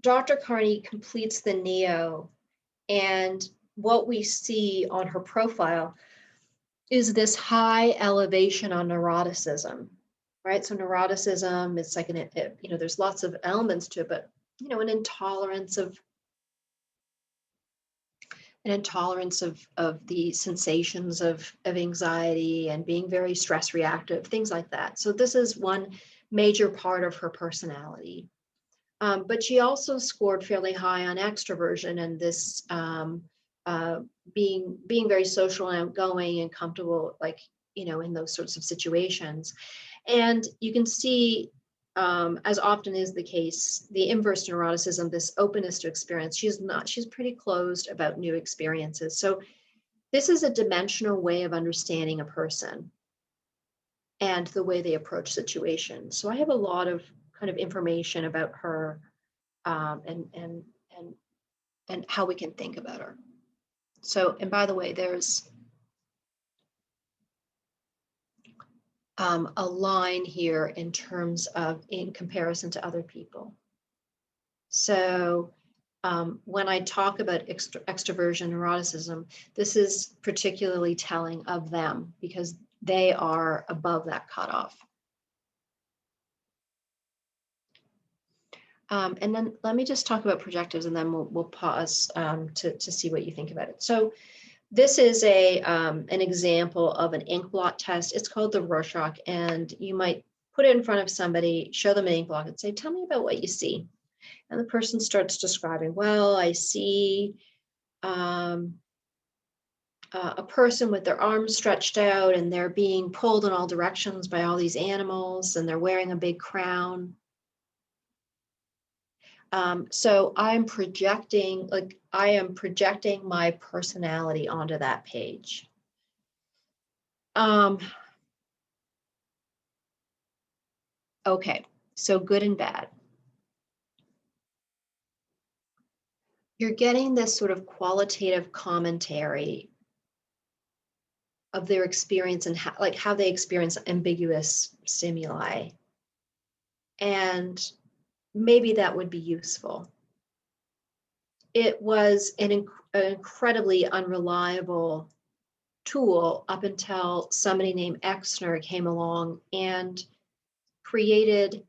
Dr. Carney completes the NEO, and what we see on her profile is this high elevation on neuroticism, right? So neuroticism, it's like there's lots of elements to it, but an intolerance of the sensations of anxiety and being very stress reactive, things like that. So this is one major part of her personality. But she also scored fairly high on extroversion and this being very social and outgoing and comfortable, like, in those sorts of situations. And you can see, as often is the case, the inverse neuroticism, this openness to experience, she's pretty closed about new experiences. So this is a dimensional way of understanding a person and the way they approach situations. So I have a lot of kind of information about her and how we can think about her. So, and by the way, there's a line here in terms of in comparison to other people. So when I talk about extroversion neuroticism, this is particularly telling of them because they are above that cutoff. And then let me just talk about projectives, and then we'll pause to see what you think about it. So this is an example of an ink blot test. It's called the Rorschach, and you might put it in front of somebody, show them an ink blot, and say, "Tell me about what you see." And the person starts describing, "Well, I see a person with their arms stretched out, and they're being pulled in all directions by all these animals, and they're wearing a big crown." So I am projecting my personality onto that page. Okay, so good and bad. You're getting this sort of qualitative commentary of their experience and how they experience ambiguous stimuli. And maybe that would be useful. It was an incredibly unreliable tool up until somebody named Exner came along and created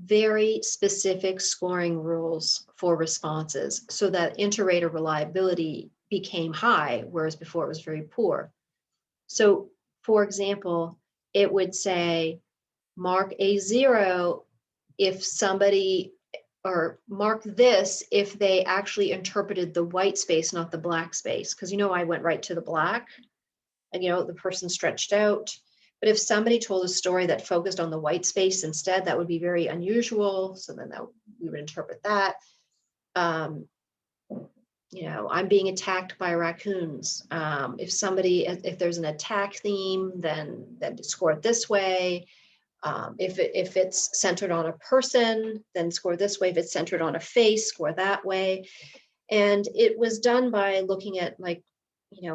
very specific scoring rules for responses so that inter-rater reliability became high, whereas before it was very poor. So, for example, it would say mark a 0 if somebody, or mark this if they actually interpreted the white space, not the black space. Because, I went right to the black and, the person stretched out. But if somebody told a story that focused on the white space instead, that would be very unusual. So then we would interpret that. I'm being attacked by raccoons. If there's an attack theme, then score it this way. If it's centered on a person, then score this way. If it's centered on a face, score that way. And it was done by looking at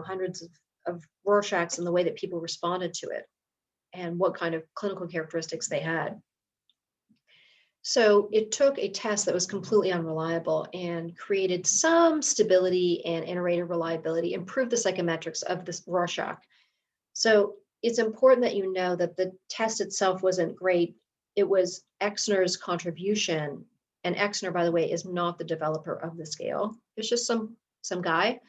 hundreds of Rorschachs and the way that people responded to it and what kind of clinical characteristics they had. So it took a test that was completely unreliable and created some stability and inter-rater reliability, improved the psychometrics of this Rorschach. So it's important that you know that the test itself wasn't great. It was Exner's contribution. And Exner, by the way, is not the developer of the scale. It's just some guy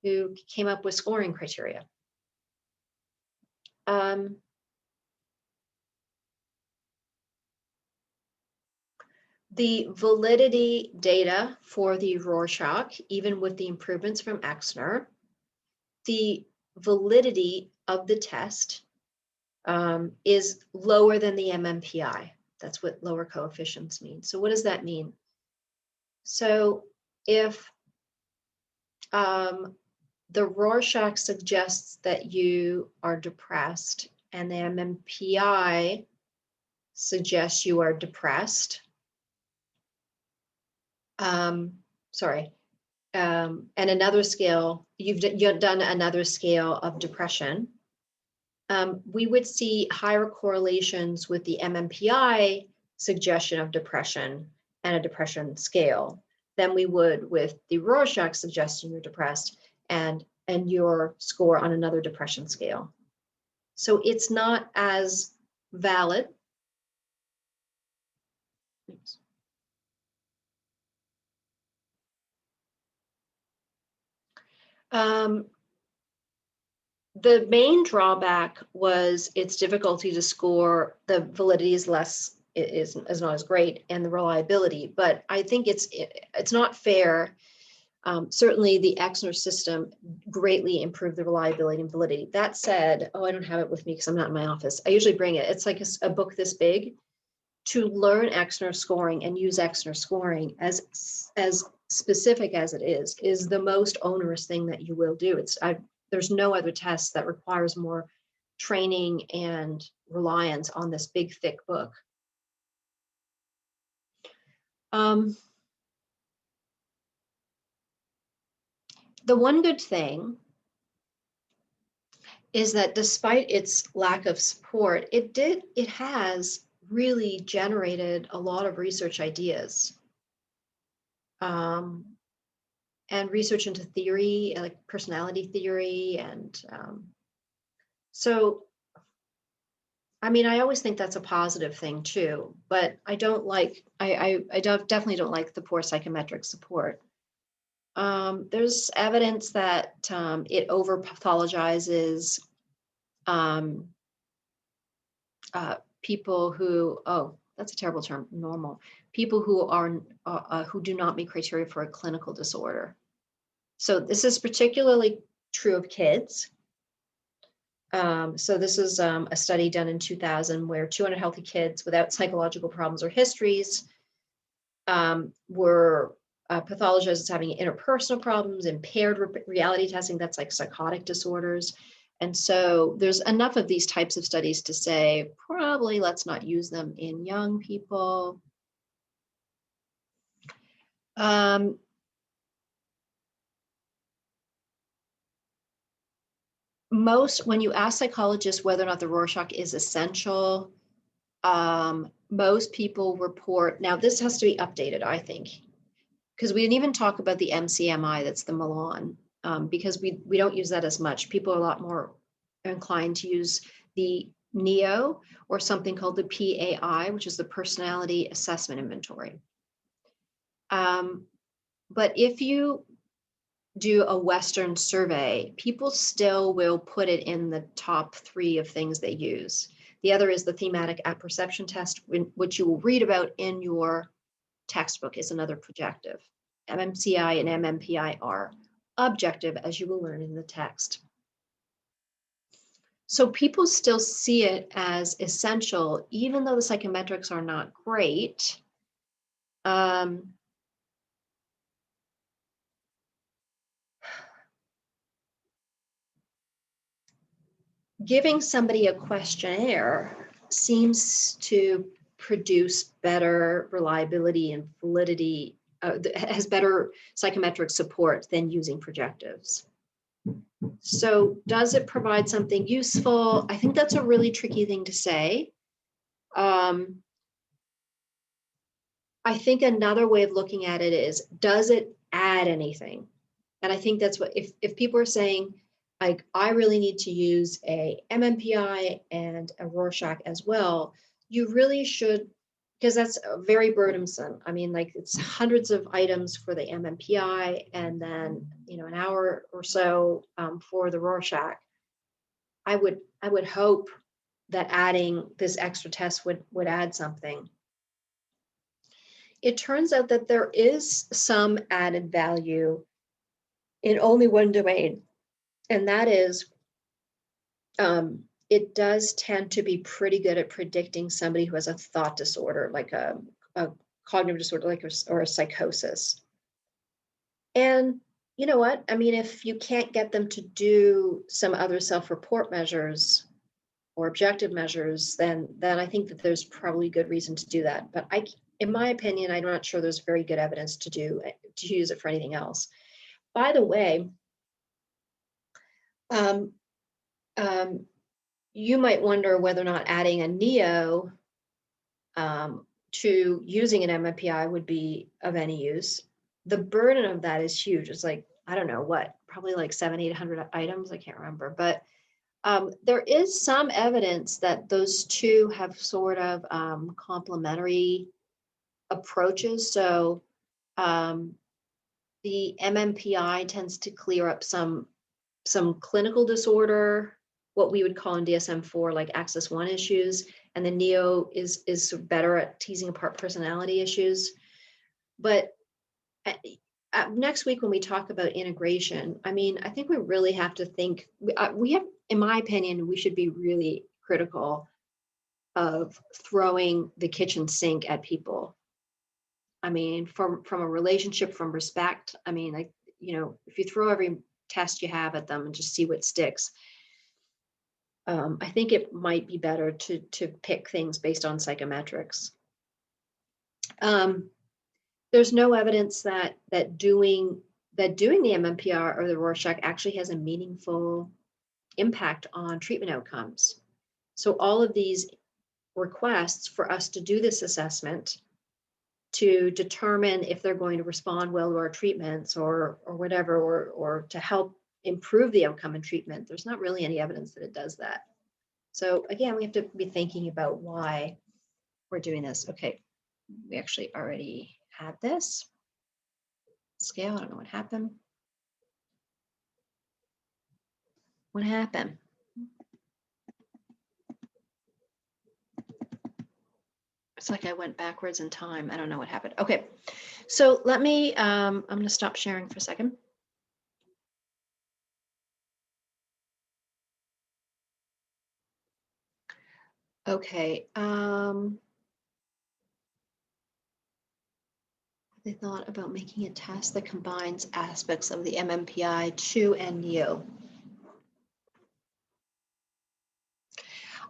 who came up with scoring criteria. The validity data for the Rorschach, even with the improvements from Exner, the validity of the test is lower than the Mmpi. That's what lower coefficients mean. So what does that mean? So if the Rorschach suggests that you are depressed and the Mmpi suggests you are depressed, and another scale, you've done another scale of depression, we would see higher correlations with the Mmpi suggestion of depression and a depression scale than we would with the Rorschach suggesting you're depressed and your score on another depression scale. So it's not as valid. Oops. The main drawback was its difficulty to score. The validity is is not as great, and the reliability. But I think it's not fair. Certainly, the Exner system greatly improved the reliability and validity. That said, I don't have it with me because I'm not in my office. I usually bring it. It's like a book this big. To learn Exner scoring and use Exner scoring as specific as it is the most onerous thing that you will do. There's no other test that requires more training and reliance on this big, thick book. The one good thing is that despite its lack of support, it has really generated a lot of research ideas. And research into theory, like personality theory. And so, I mean, I always think that's a positive thing too, but I don't like, definitely don't like the poor psychometric support. There's evidence that it over pathologizes people who, oh, that's a terrible term, normal, people who are, who do not meet criteria for a clinical disorder. So this is particularly true of kids. So this is a study done in 2000 where 200 healthy kids without psychological problems or histories were pathologized as having interpersonal problems, impaired reality testing, that's like psychotic disorders. And so there's enough of these types of studies to say, probably let's not use them in young people. When you ask psychologists whether or not the Rorschach is essential, most people report, now this has to be updated, I think, because we didn't even talk about the MCMI, that's the Milan, because we don't use that as much. People are a lot more inclined to use the NEO or something called the PAI, which is the Personality Assessment Inventory. But if you do a Western survey, people still will put it in the top 3 of things they use. The other is the thematic apperception test, which you will read about in your textbook, is another projective. MMCI and MMPI are objective, as you will learn in the text. So people still see it as essential, even though the psychometrics are not great. Giving somebody a questionnaire seems to produce better reliability and validity, has better psychometric support than using projectives. So does it provide something useful? I think that's a really tricky thing to say. I think another way of looking at it is, does it add anything? And I think that's what, if people are saying, like, I really need to use a MMPI and a Rorschach as well, you really should, because that's very burdensome. I mean, like, it's hundreds of items for the MMPI and then, you know, an hour or so for the Rorschach. I would hope that adding this extra test would add something. It turns out that there is some added value in only one domain, and that is it does tend to be pretty good at predicting somebody who has a thought disorder, like a cognitive disorder, like or a psychosis. And you know what? I mean, if you can't get them to do some other self-report measures or objective measures, then I think that there's probably good reason to do that. But in my opinion, I'm not sure there's very good evidence to use it for anything else. By the way, you might wonder whether or not adding a NEO to using an MMPI would be of any use. The burden of that is huge. It's like, I don't know what, probably like 700-800 items. I can't remember, but there is some evidence that those two have sort of complementary approaches. So the MMPI tends to clear up some clinical disorder, what we would call in DSM-4 like Axis 1 issues, and the NEO is better at teasing apart personality issues. But next week when we talk about integration, I mean, I think we really have to think, we have, in my opinion, we should be really critical of throwing the kitchen sink at people. I mean, from a relationship, from respect. I mean, like, you know, if you throw every test you have at them and just see what sticks, I think it might be better to pick things based on psychometrics. There's no evidence that doing the MMPR or the Rorschach actually has a meaningful impact on treatment outcomes. So all of these requests for us to do this assessment to determine if they're going to respond well to our treatments or whatever, or to help improve the outcome in treatment, there's not really any evidence that it does that. So again, we have to be thinking about why we're doing this. Okay, we actually already had this scale. I don't know what happened. What happened? It's like I went backwards in time. I don't know what happened. Okay, so let me, I'm going to stop sharing for a second. Okay. They thought about making a test that combines aspects of the MMPI, CHU, and NEO.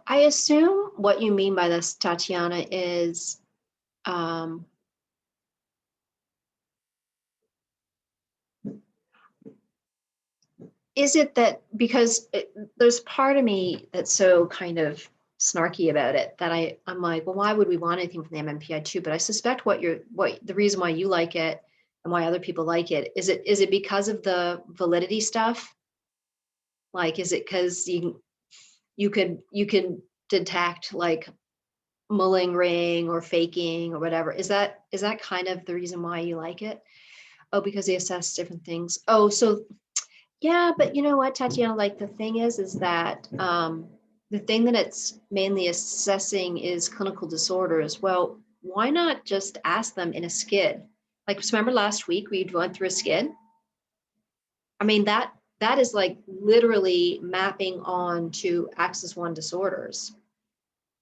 I assume what you mean by this, Tatiana, is it that because there's part of me that's so kind of snarky about it that I'm like, well, why would we want anything from the MMPI too? But I suspect what the reason why you like it and why other people like it is it because of the validity stuff? Like, is it because you could detect like malingering or faking or whatever? Is that kind of the reason why you like it? Oh, because they assess different things. Oh, so yeah, but you know what, Tatiana, like the thing is that the thing that it's mainly assessing is clinical disorders. Well, why not just ask them in a skid? Like, remember last week we went through a skid? I mean, that is like literally mapping on to axis 1 disorders.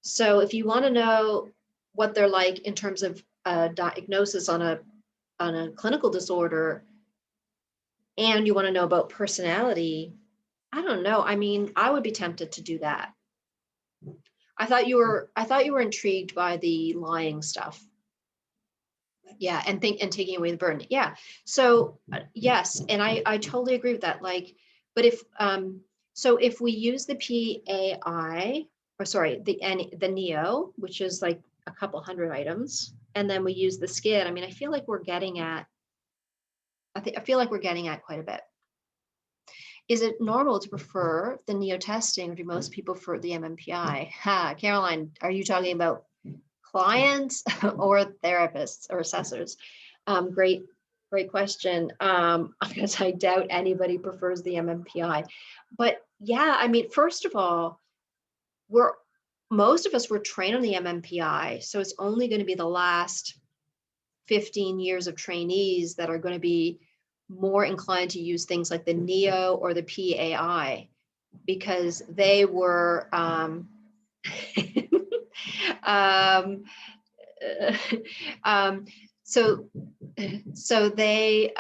So if you want to know what they're like in terms of diagnosis on a clinical disorder, and you want to know about personality, I don't know. I mean, I would be tempted to do that. I thought you were intrigued by the lying stuff. Yeah, and taking away the burden. Yeah. So yes, and I totally agree with that. Like, but if so if we use the PAI, or sorry, the NEO, which is like a couple hundred items, and then we use the SCID, I mean, I feel like we're getting at quite a bit. Is it normal to prefer the NEO testing, or do most people prefer the MMPI? Ha, Caroline, are you talking about clients or therapists or assessors? Great question. Because I doubt anybody prefers the MMPI. But yeah, I mean, first of all, most of us were trained on the MMPI, so it's only going to be the last 15 years of trainees that are going to be more inclined to use things like the NEO or the PAI, because they were so they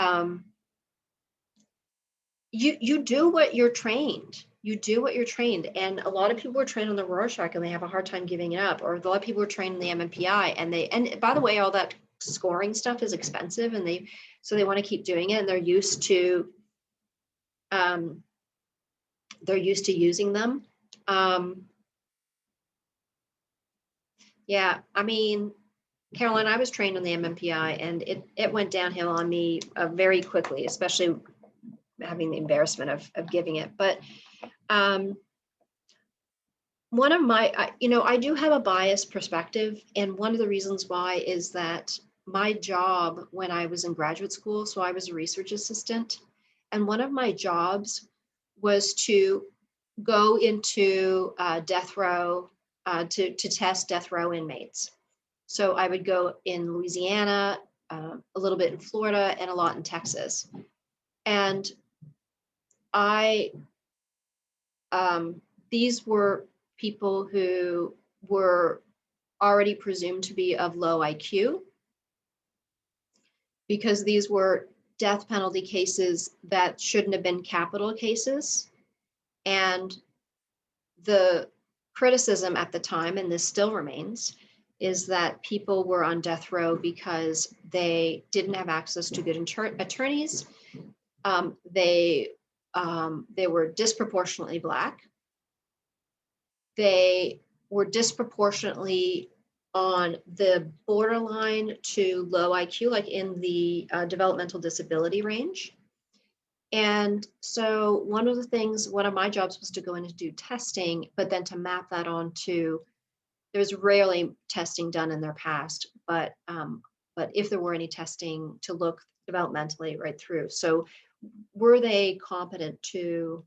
you do what you're trained. You do what you're trained, and a lot of people are trained on the Rorschach and they have a hard time giving it up, or a lot of people are trained in the MMPI and by the way, all that scoring stuff is expensive, and they want to keep doing it, and they're used to using them. Yeah, I mean, Caroline, I was trained on the MMPI, and it went downhill on me very quickly, especially having the embarrassment of giving it. But one of my, I do have a biased perspective, and one of the reasons why is that my job when I was in graduate school, so I was a research assistant, and one of my jobs was to go into death row to test death row inmates. So I would go in Louisiana, a little bit in Florida, and a lot in Texas. And these were people who were already presumed to be of low IQ, because these were death penalty cases that shouldn't have been capital cases. And the criticism at the time, and this still remains, is that people were on death row because they didn't have access to good attorneys. They they were disproportionately Black. They were disproportionately on the borderline to low IQ, like in the developmental disability range. And so one of my jobs was to go in and do testing, but then to map that onto, there's rarely testing done in their past, but if there were any testing, to look developmentally right through. So were they competent to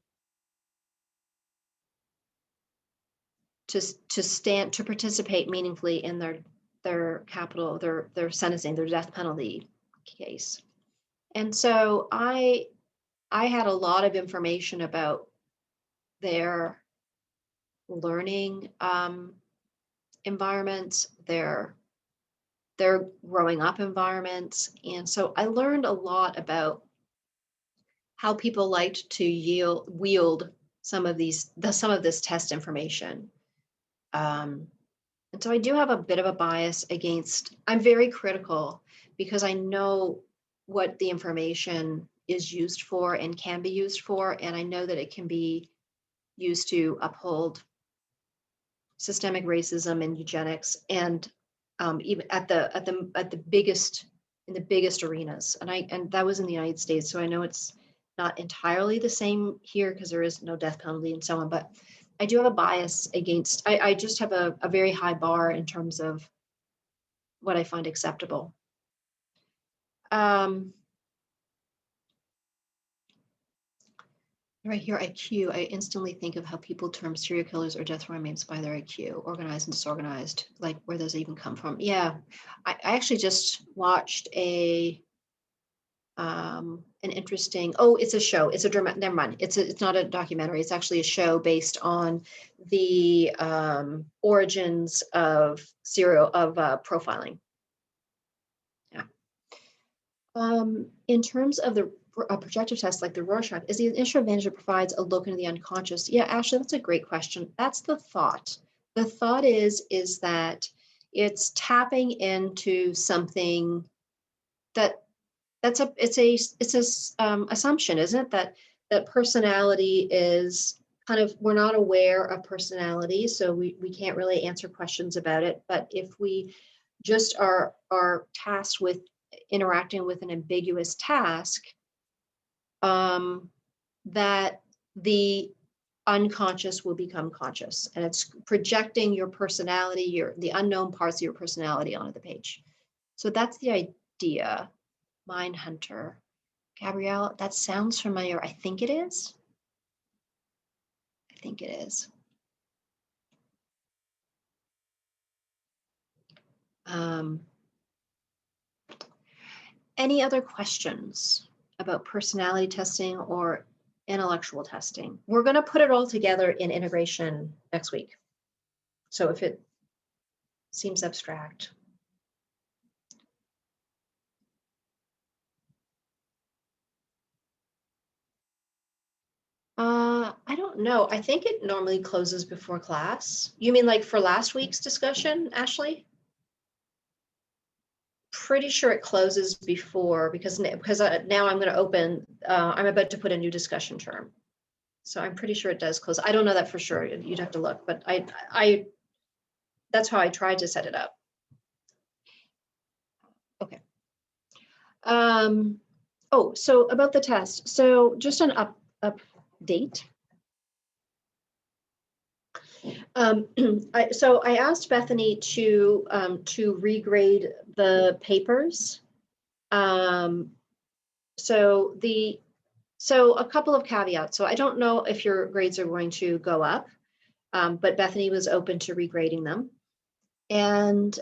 participate meaningfully in their sentencing, their death penalty case? And so I had a lot of information about their learning environments, their growing up environments. And so I learned a lot about how people liked to wield some of this test information. And so I do have a bit of a bias against, I'm very critical because I know what the information is used for and can be used for, and I know that it can be used to uphold systemic racism and eugenics, and even in the biggest arenas. And that was in the United States, so I know it's not entirely the same here because there is no death penalty and so on, but I do have a bias against, I just have a very high bar in terms of what I find acceptable. Right here, IQ, I instantly think of how people term serial killers or death row inmates by their IQ, organized and disorganized. Like, where does it even come from? Yeah, I actually just watched an interesting, it's a show, it's a drama, never mind, it's not a documentary, it's actually a show based on the origins of profiling. Yeah. In terms of the projective test, like the Rorschach, is the initial advantage that provides a look into the unconscious? Yeah, Ashley, that's a great question. That's the thought. The thought is that it's tapping into something it's a assumption, isn't it? That personality is kind of, we're not aware of personality, so we can't really answer questions about it. But if we just are tasked with interacting with an ambiguous task, that the unconscious will become conscious, and it's projecting your personality, the unknown parts of your personality onto the page. So that's the idea. Mindhunter. Gabrielle, that sounds familiar. I think it is. Any other questions about personality testing or intellectual testing? We're going to put it all together in integration next week. So if it seems abstract. I don't know. I think it normally closes before class. You mean like for last week's discussion, Ashley? Pretty sure it closes before, because now I'm going to open, I'm about to put a new discussion term. So I'm pretty sure it does close. I don't know that for sure. You'd have to look, but I that's how I tried to set it up. Okay. Oh, so about the test. So just an update. So I asked Bethany to regrade the papers. So a couple of caveats. So I don't know if your grades are going to go up, but Bethany was open to regrading them. And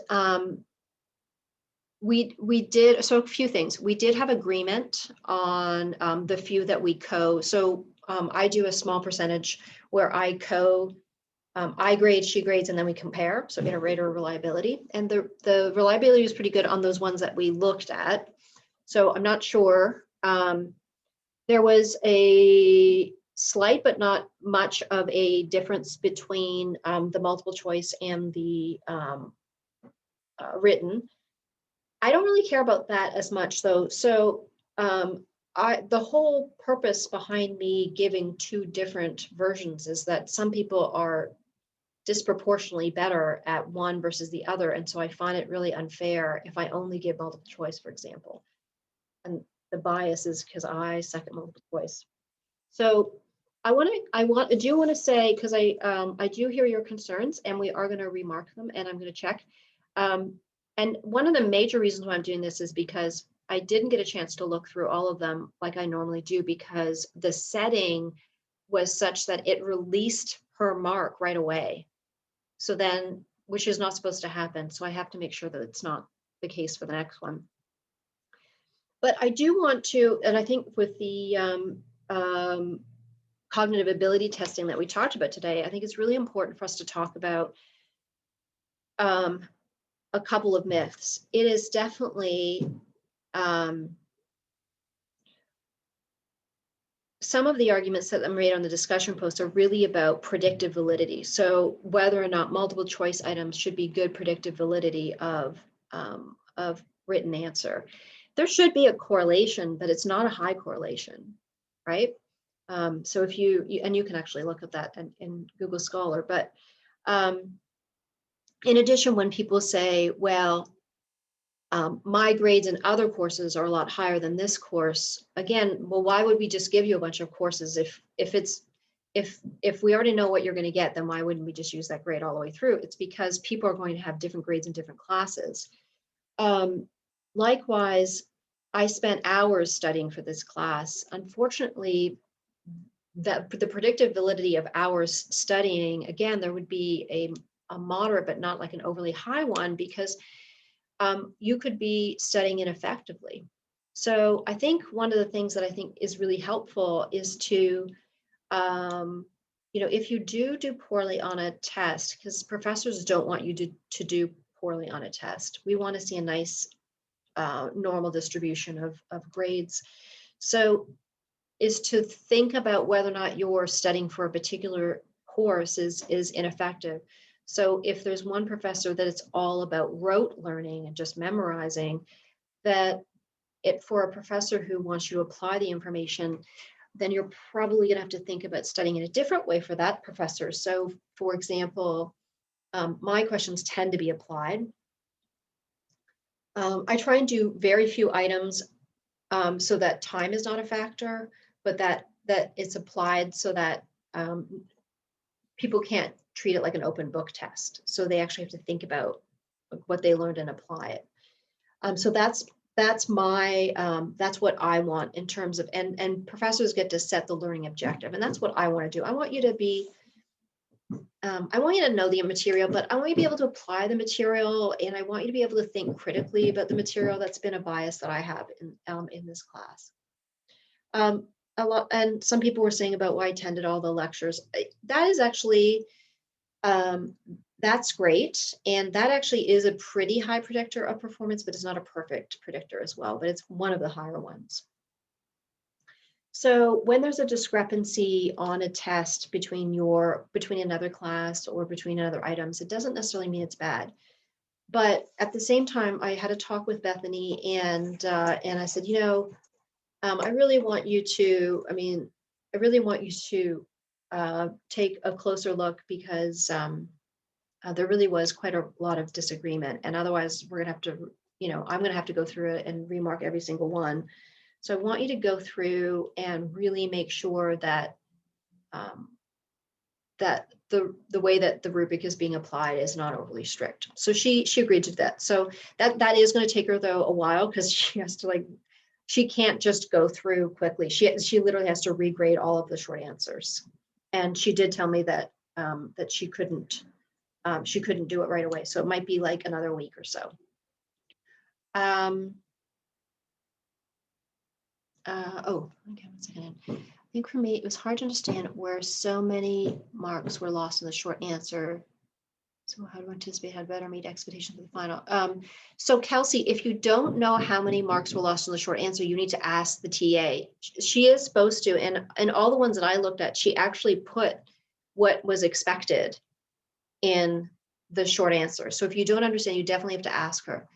we did, so a few things. We did have agreement on the few that we so I do a small percentage where I I grade, she grades, and then we compare. So inter-rater reliability. And the reliability was pretty good on those ones that we looked at. So I'm not sure. There was a slight, but not much of a difference between the multiple choice and the written. I don't really care about that as much though. So the whole purpose behind me giving two different versions is that some people are disproportionately better at one versus the other. And so I find it really unfair if I only give multiple choice, for example. And the bias is because I suck at multiple choice. So I do want to say, because I do hear your concerns and we are going to remark them and I'm going to check. And one of the major reasons why I'm doing this is because I didn't get a chance to look through all of them like I normally do, because the setting was such that it released her mark right away. So then, which is not supposed to happen. So I have to make sure that it's not the case for the next one. But I do want to, and I think with the cognitive ability testing that we talked about today, I think it's really important for us to talk about a couple of myths. It is definitely some of the arguments that I'm made on the discussion post are really about predictive validity. So whether or not multiple choice items should be good predictive validity of written answer. There should be a correlation, but it's not a high correlation, right? So if and you can actually look at that in Google Scholar, but in addition, when people say, well, my grades in other courses are a lot higher than this course. Again, well, why would we just give you a bunch of courses if we already know what you're going to get, then why wouldn't we just use that grade all the way through? It's because people are going to have different grades in different classes. Likewise, I spent hours studying for this class. Unfortunately, the predictive validity of hours studying, again, there would be a moderate, but not like an overly high one, because you could be studying ineffectively. So I think one of the things that I think is really helpful is to, if you do poorly on a test, because professors don't want you to do poorly on a test. We want to see a nice normal distribution of grades. So is to think about whether or not you're studying for a particular course is ineffective. So if there's one professor that it's all about rote learning and just memorizing, that for a professor who wants you to apply the information, then you're probably going to have to think about studying in a different way for that professor. So for example, my questions tend to be applied. I try and do very few items so that time is not a factor, but that it's applied so that people can't treat it like an open book test. So they actually have to think about what they learned and apply it. So that's what I want in terms of, and professors get to set the learning objective, and that's what I want to do. I want you to be, I want you to know the material, but I want you to be able to apply the material, and I want you to be able to think critically about the material. That's been a bias that I have in this class. A lot, and some people were saying about why I attended all the lectures. That is actually, that's great. And that actually is a pretty high predictor of performance, but it's not a perfect predictor as well, but it's one of the higher ones. So when there's a discrepancy on a test between another class or between other items, it doesn't necessarily mean it's bad. But at the same time, I had a talk with Bethany and I said, I really want you to, take a closer look, because there really was quite a lot of disagreement. And otherwise we're gonna have to, I'm gonna have to go through it and remark every single one. So I want you to go through and really make sure that that the way that the rubric is being applied is not overly strict. So she agreed to that. So that is going to take her though a while, because she has to she can't just go through quickly. She literally has to regrade all of the short answers. And she did tell me that that she couldn't do it right away. So it might be like another week or so. Okay, 1 second. I think for me, it was hard to understand where so many marks were lost in the short answer. So how do I anticipate how to better meet expectations for the final? So Kelsey, if you don't know how many marks were lost in the short answer, you need to ask the TA. She is supposed to, and all the ones that I looked at, she actually put what was expected in the short answer. So if you don't understand, you definitely have to ask her.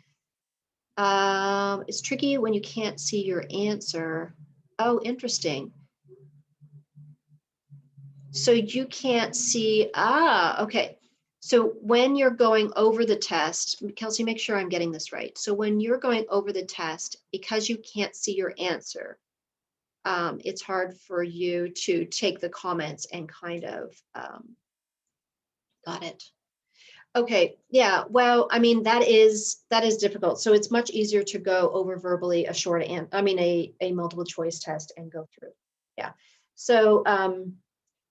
It's tricky when you can't see your answer. Oh, interesting. So you can't see, okay. So when you're going over the test, Kelsey, make sure I'm getting this right. So when you're going over the test, because you can't see your answer, it's hard for you to take the comments and kind of, got it. Okay, yeah, well, I mean, that is difficult. So it's much easier to go over verbally a multiple choice test and go through. Yeah. So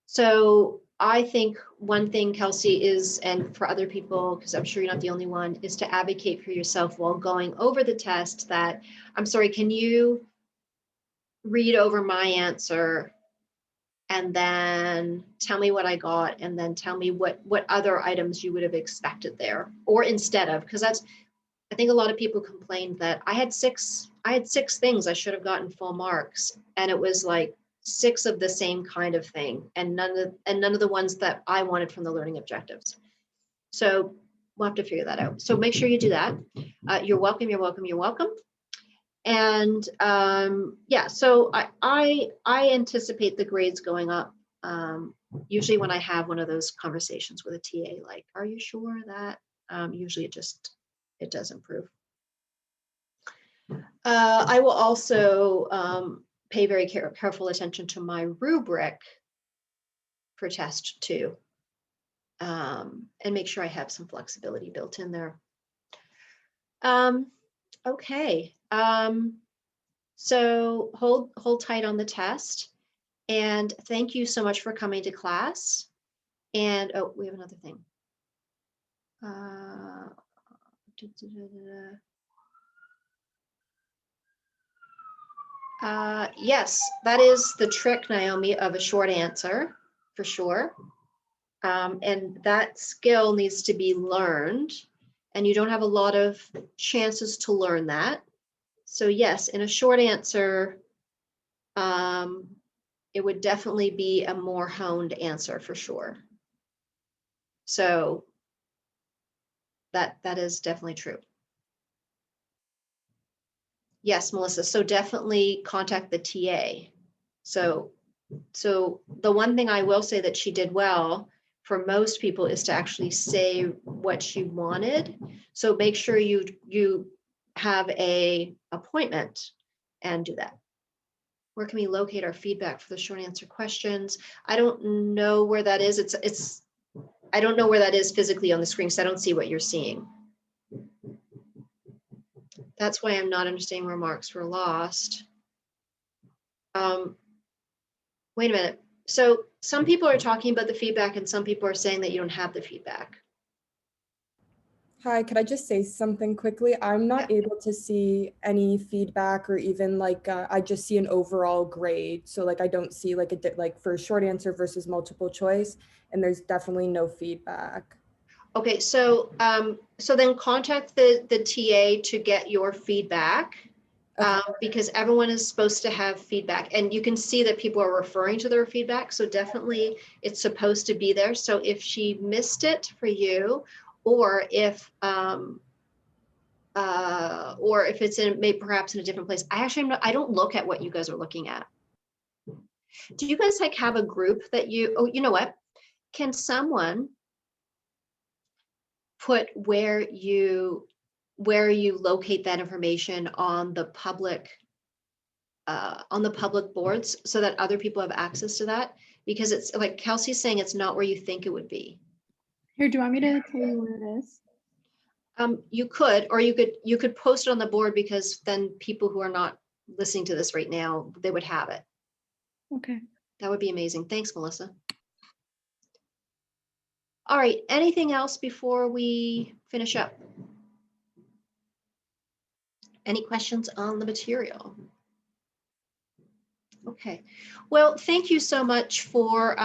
so I think one thing, Kelsey, is, and for other people, because I'm sure you're not the only one, is to advocate for yourself while going over the test that, I'm sorry, can you read over my answer and then tell me what I got, and then tell me what other items you would have expected there, or instead of, because that's, I think a lot of people complained that I had six things I should have gotten full marks, and it was like 6 of the same kind of thing, and none of the ones that I wanted from the learning objectives. So we'll have to figure that out. So make sure you do that. You're welcome. You're welcome. You're welcome. And yeah, so I anticipate the grades going up. Usually when I have one of those conversations with a TA, like, are you sure that? Usually it does improve. I will also pay very careful attention to my rubric for test 2, and make sure I have some flexibility built in there. Okay. So hold tight on the test, and thank you so much for coming to class. And oh, we have another thing. Yes, that is the trick, Naomi, of a short answer, for sure. And that skill needs to be learned, and you don't have a lot of chances to learn that. So yes, in a short answer, it would definitely be a more honed answer for sure. So that is definitely true. Yes, Melissa, so definitely contact the TA. So the one thing I will say that she did well for most people is to actually say what she wanted. So make sure you have a appointment and do that. Where can we locate our feedback for the short answer questions? I don't know where that is. I don't know where that is physically on the screen, because I don't see what you're seeing. That's why I'm not understanding where marks were lost. Wait a minute. So some people are talking about the feedback and some people are saying that you don't have the feedback. Hi, could I just say something quickly? I'm not able to see any feedback, or even like I just see an overall grade. So like I don't see like like for short answer versus multiple choice, and there's definitely no feedback. Okay, so so then contact the TA to get your feedback. Okay. Because everyone is supposed to have feedback, and you can see that people are referring to their feedback. So definitely it's supposed to be there. So if she missed it for you, or if it's in perhaps in a different place, I don't look at what you guys are looking at. Do you guys like have a group that you know what? Can someone put where you locate that information on the public boards so that other people have access to that? Because it's like Kelsey's saying, it's not where you think it would be. Here, do you want me to tell you where it is? You could, or you could post it on the board, because then people who are not listening to this right now, they would have it. Okay. That would be amazing. Thanks, Melissa. All right, anything else before we finish up? Any questions on the material? Okay, well, thank you so much for